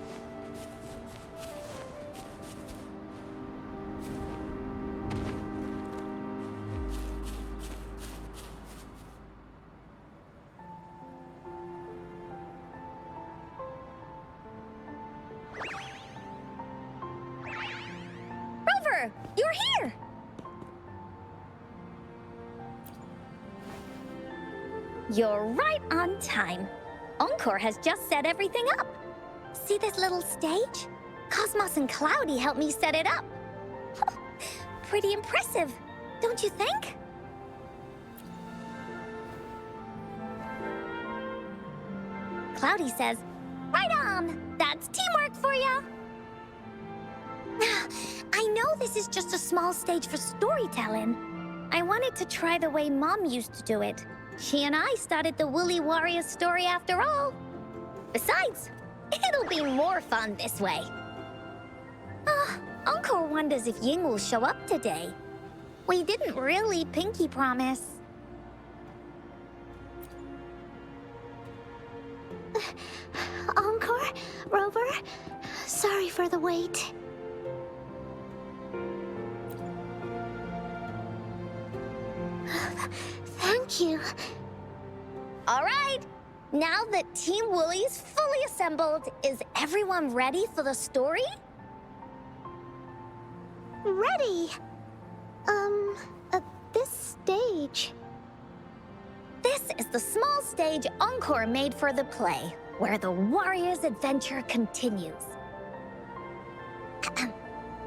Rover, you're here! You're right on time. Encore has just set everything up. See this little stage? Cosmos and Cloudy helped me set it up. Pretty impressive, don't you think? Cloudy says, right on! That's teamwork for ya! I know this is just a small stage for storytelling. I wanted to try the way Mom used to do it. She and I started the Woolly Warrior story after all. Besides, it'll be more fun this way. Encore wonders if Ying will show up today. We didn't really pinky promise. Encore? Rover? Sorry for the wait. Thank you. All right, now that Team Woolly's fully assembled, is everyone ready for the story? Ready. At this stage. This is the small stage Encore made for the play, where the warrior's adventure continues.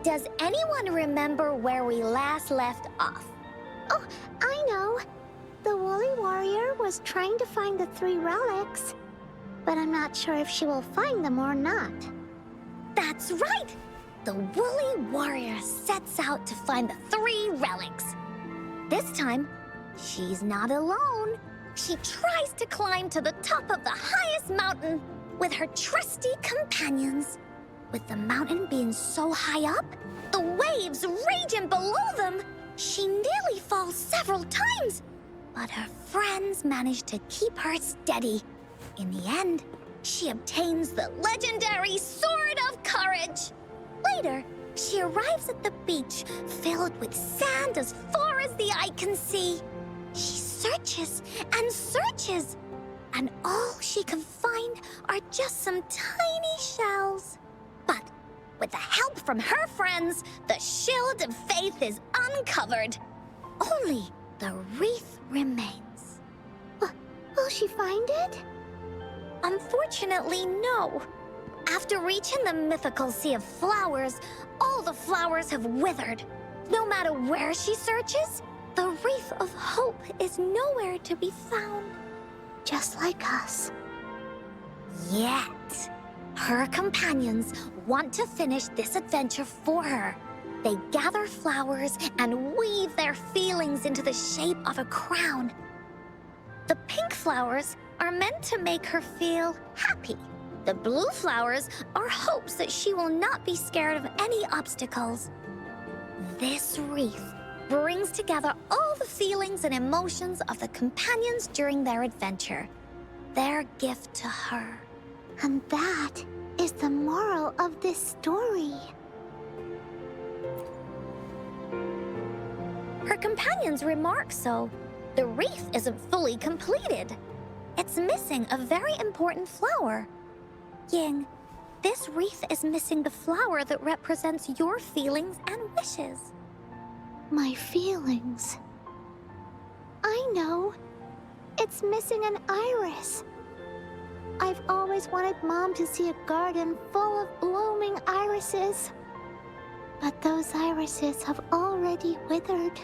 Does anyone remember where we last left off? Oh, I know. The Woolly Warrior was trying to find the 3 relics. but I'm not sure if she will find them or not. That's right! The Woolly Warrior sets out to find the 3 relics. This time, she's not alone. She tries to climb to the top of the highest mountain with her trusty companions. With the mountain being so high up, the waves raging below them, she nearly falls several times. But her friends manage to keep her steady. In the end, she obtains the legendary Sword of Courage. Later, she arrives at the beach filled with sand as far as the eye can see. She searches and searches, and all she can find are just some tiny shells. But with the help from her friends, the Shield of Faith is uncovered. Only the wreath remains. Will she find it? Unfortunately, no. After reaching the mythical Sea of Flowers, all the flowers have withered. No matter where she searches, the Wreath of Hope is nowhere to be found. Just like us. Yet, her companions want to finish this adventure for her. They gather flowers and weave their feelings into the shape of a crown. The pink flowers are meant to make her feel happy. The blue flowers are hopes that she will not be scared of any obstacles. This wreath brings together all the feelings and emotions of the companions during their adventure. Their gift to her. And that is the moral of this story. Her companions remark so. The wreath isn't fully completed. It's missing a very important flower. Ying, this wreath is missing the flower that represents your feelings and wishes. My feelings. I know. It's missing an iris. I've always wanted Mom to see a garden full of blooming irises. But those irises have already withered.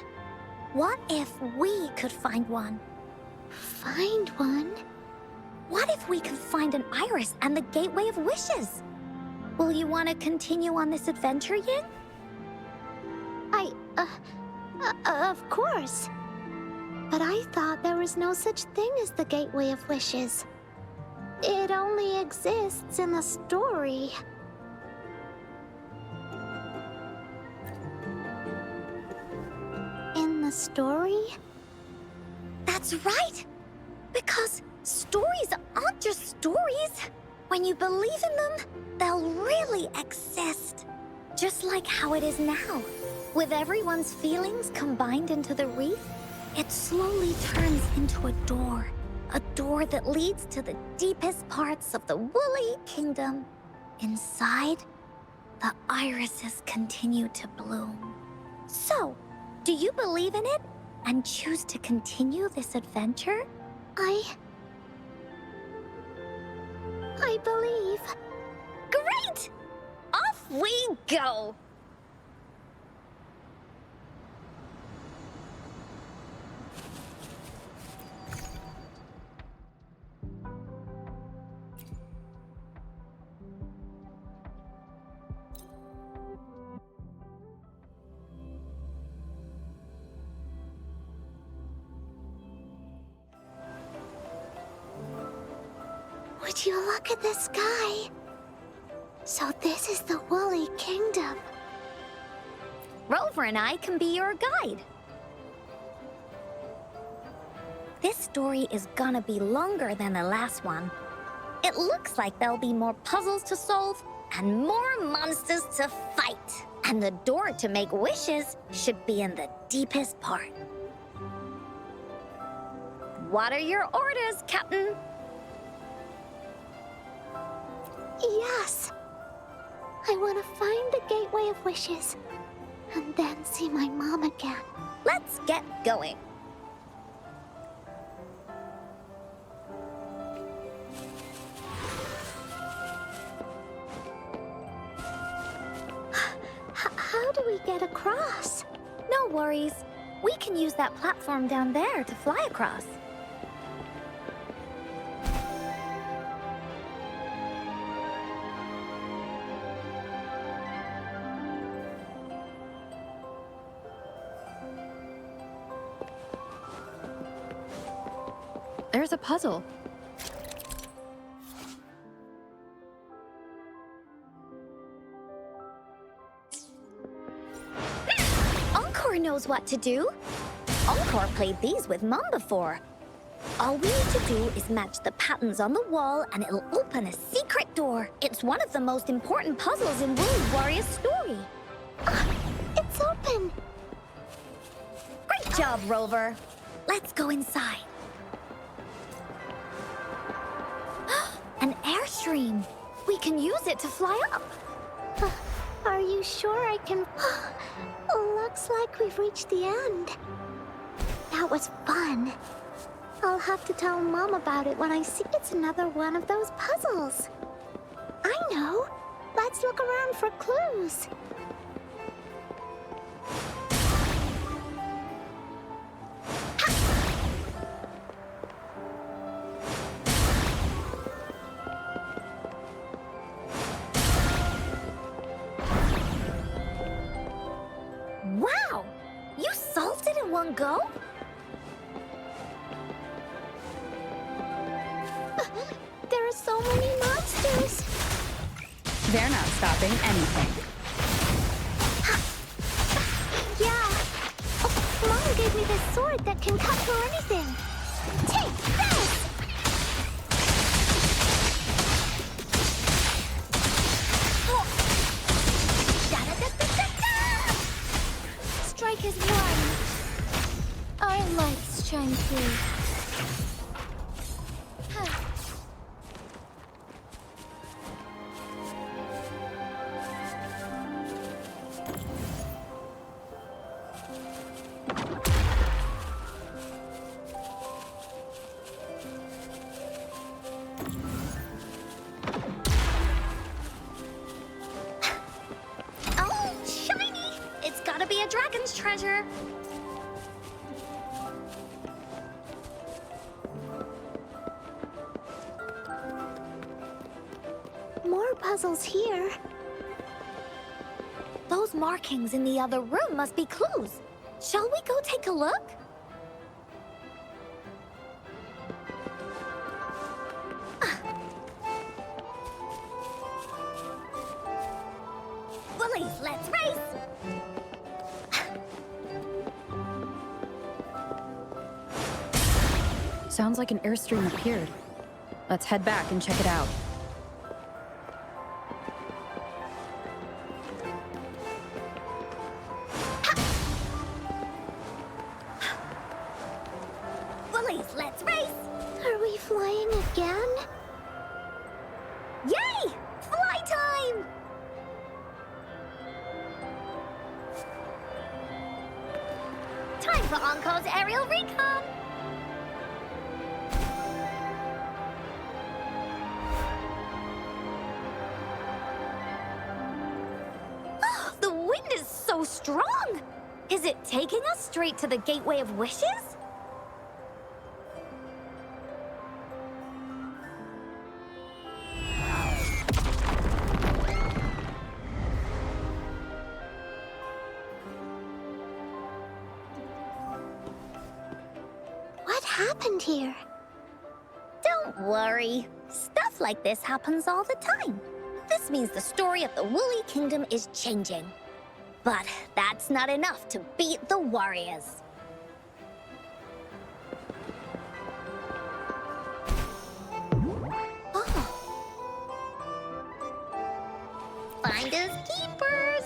What if we could find one? Find one? What if we could find an iris and the Gateway of Wishes? Will you want to continue on this adventure, Ying? Of course. But I thought there was no such thing as the Gateway of Wishes. It only exists in the story. In the story? That's right! Because stories aren't just stories. When you believe in them, they'll really exist. Just like how it is now. With everyone's feelings combined into the wreath, it slowly turns into a door. A door that leads to the deepest parts of the Woolly Kingdom. Inside, the irises continue to bloom. So, do you believe in it and choose to continue this adventure? I believe. Great! Off we go! Would you look at the sky? So this is the Woolly Kingdom. Rover and I can be your guide. This story is gonna be longer than the last one. It looks like there'll be more puzzles to solve and more monsters to fight. And the door to make wishes should be in the deepest part. What are your orders, Captain? Yes. I want to find the Gateway of Wishes and then see my mom again. Let's get going. How do we get across? No worries. We can use that platform down there to fly across. There's a puzzle. Encore knows what to do. Encore played these with Mom before. All we need to do is match the patterns on the wall and it'll open a secret door. It's one of the most important puzzles in Woolly Warrior's story. It's open. Great job, Rover. Let's go inside. An airstream. We can use it to fly up. Are you sure I can... Looks like we've reached the end. That was fun. I'll have to tell Mom about it when I see it's another one of those puzzles. I know. Let's look around for clues. Wow! You solved it in one go? There are so many monsters. They're not stopping anything. Yeah. Oh, Mom gave me this sword that can cut through anything. Take this! Da-da-da-da-da-da! Strike is one. Our lights shine through. Oh, shiny! It's gotta be a dragon's treasure. More puzzles here. Those markings in the other room must be clues. Shall we go take a look? Woolies, let's race! Sounds like an airstream appeared. Let's head back and check it out. Woolies, let's race! Are we flying again? Yay! Fly time! Time for Encore's aerial recon! Oh, the wind is so strong! Is it taking us straight to the Gateway of Wishes? What happened here? Don't worry. Stuff like this happens all the time. This means the story of the Woolly Kingdom is changing. But that's not enough to beat the warriors. Oh. Finders keepers.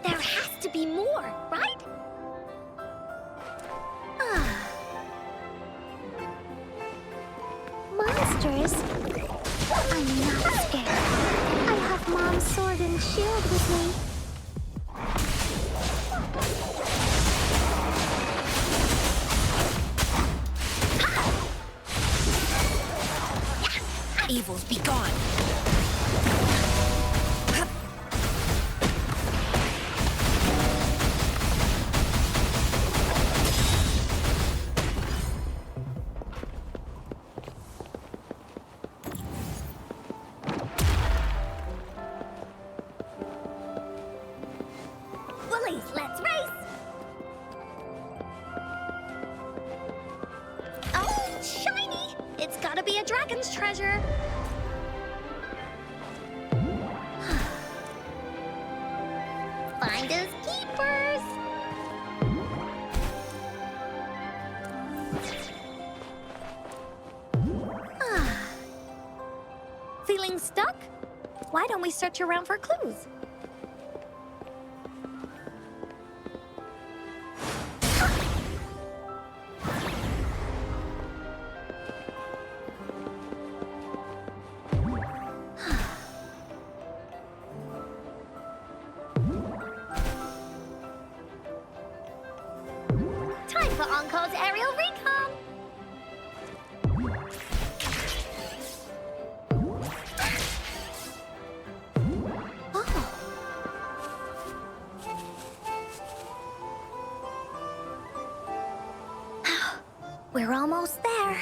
There has to be more, right? Monsters? I'm not scared. I have Mom's sword and shield with me. Evils be gone. Finders keepers! Feeling stuck? Why don't we search around for clues? Time for Encore's aerial recon! We're almost there.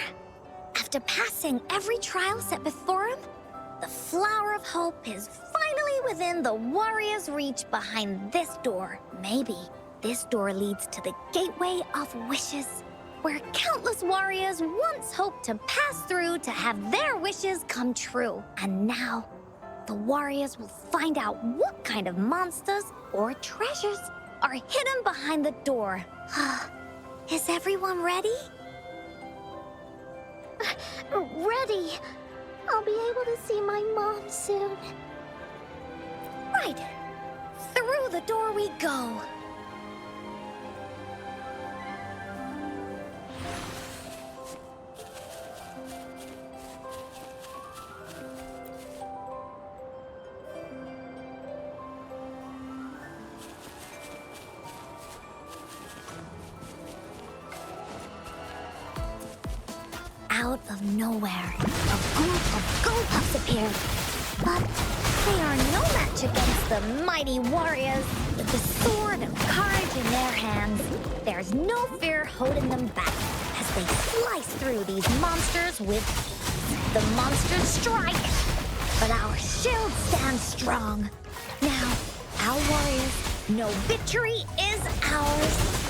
After passing every trial set before him, the Flower of Hope is finally within the warrior's reach behind this door. Maybe this door leads to the Gateway of Wishes, where countless warriors once hoped to pass through to have their wishes come true. And now, the warriors will find out what kind of monsters or treasures are hidden behind the door. Is everyone ready? Ready. I'll be able to see my mom soon. Right. Through the door we go. Out of nowhere, a group of Go-Puffs appeared. But they are no match against the mighty warriors. With the sword of courage in their hands, there's no fear holding them back as they slice through these monsters with ease. The monsters strike, but our shield stands strong. Now, our warriors know victory is ours.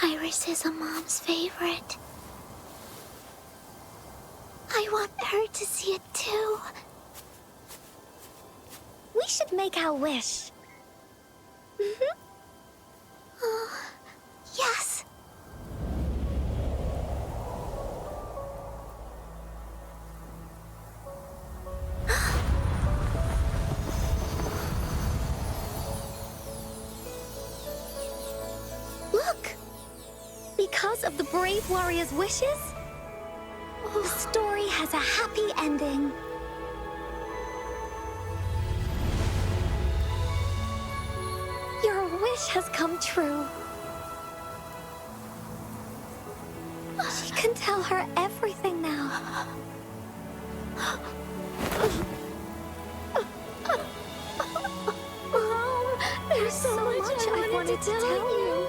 Iris is a mom's favorite. I want her to see it too. We should make our wish. Yes. Look! Because of the brave warrior's wishes, the story has a happy ending. Your wish has come true. She can tell her everything now. Mom, there's so much I wanted to tell you.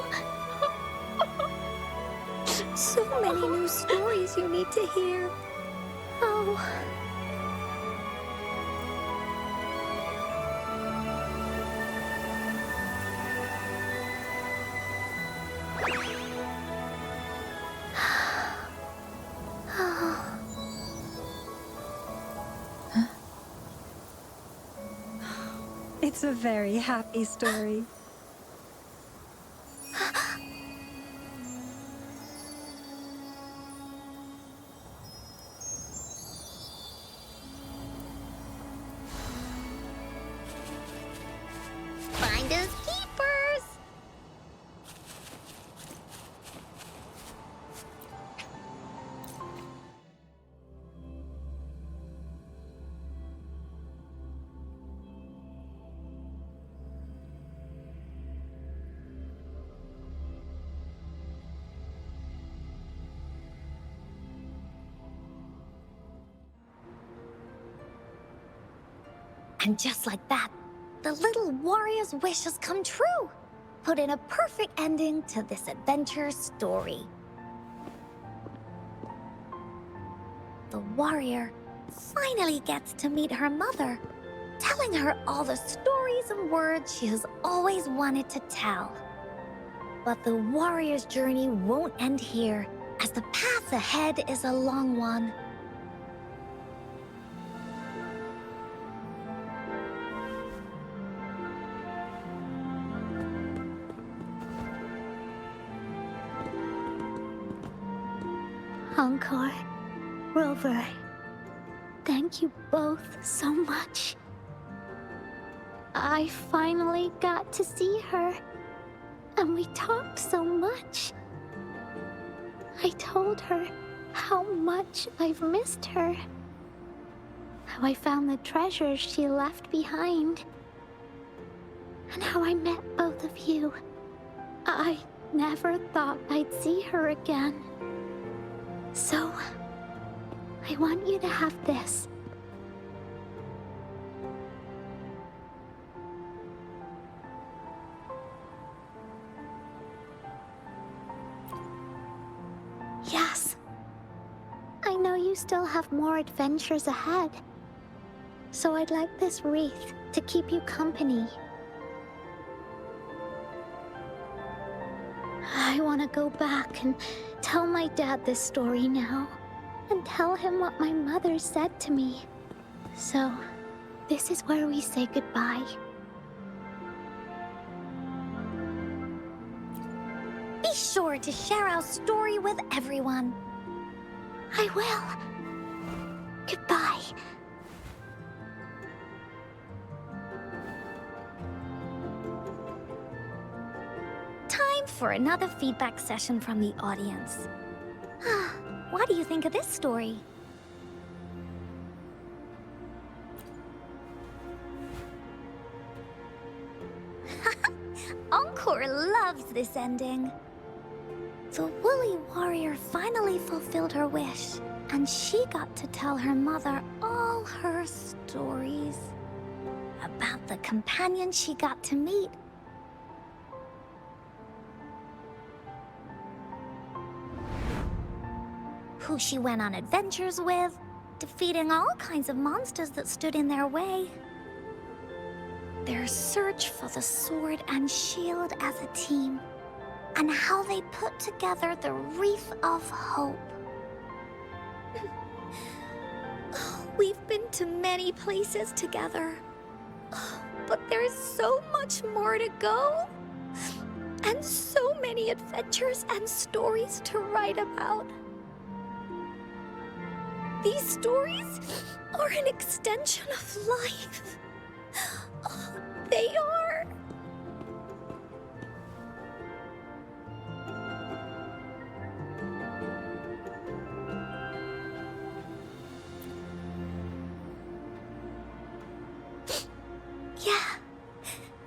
So many new stories you need to hear. Oh. It's a very happy story. Finders keepers. And just like that, the little warrior's wish has come true, putting a perfect ending to this adventure story. The warrior finally gets to meet her mother, telling her all the stories and words she has always wanted to tell. But the warrior's journey won't end here, as the path ahead is a long one. Encore, Rover, thank you both so much. I finally got to see her, and we talked so much. I told her how much I've missed her, how I found the treasures she left behind, and how I met both of you. I never thought I'd see her again. So, I want you to have this. Yes. I know you still have more adventures ahead. So I'd like this wreath to keep you company. I want to go back and tell my dad this story now, and tell him what my mother said to me. So, this is where we say goodbye. Be sure to share our story with everyone. I will. Goodbye. Time for another feedback session from the audience. What do you think of this story? Encore loves this ending. The woolly warrior finally fulfilled her wish, and she got to tell her mother all her stories about the companion she got to meet. Who she went on adventures with, defeating all kinds of monsters that stood in their way. Their search for the sword and shield as a team, and how they put together the Wreath of Hope. We've been to many places together, but there's so much more to go, and so many adventures and stories to write about. These stories are an extension of life. They are. Yeah,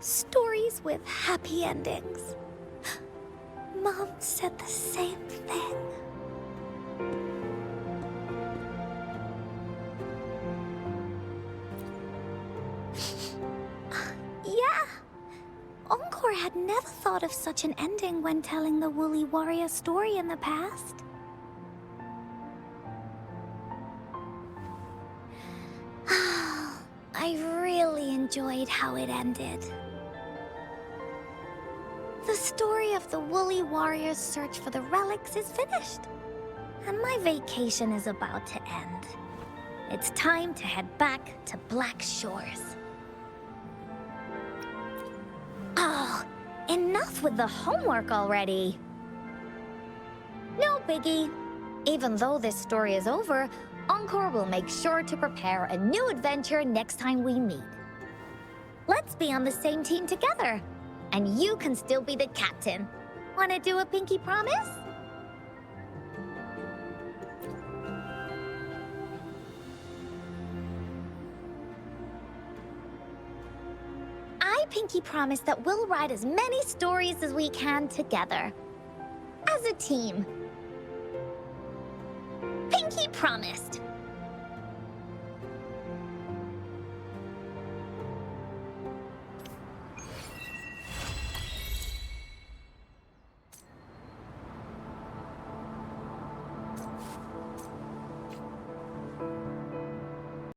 stories with happy endings. Mom said the same thing. Encore had never thought of such an ending when telling the Woolly Warrior story in the past. I really enjoyed how it ended. The story of the Woolly Warrior's search for the relics is finished, and my vacation is about to end. It's time to head back to Black Shores. Oh, enough with the homework already. No biggie. Even though this story is over, Encore will make sure to prepare a new adventure next time we meet. Let's be on the same team together, and you can still be the captain. Wanna do a pinky promise? I pinky promise that we'll write as many stories as we can together. As a team. Pinky promised.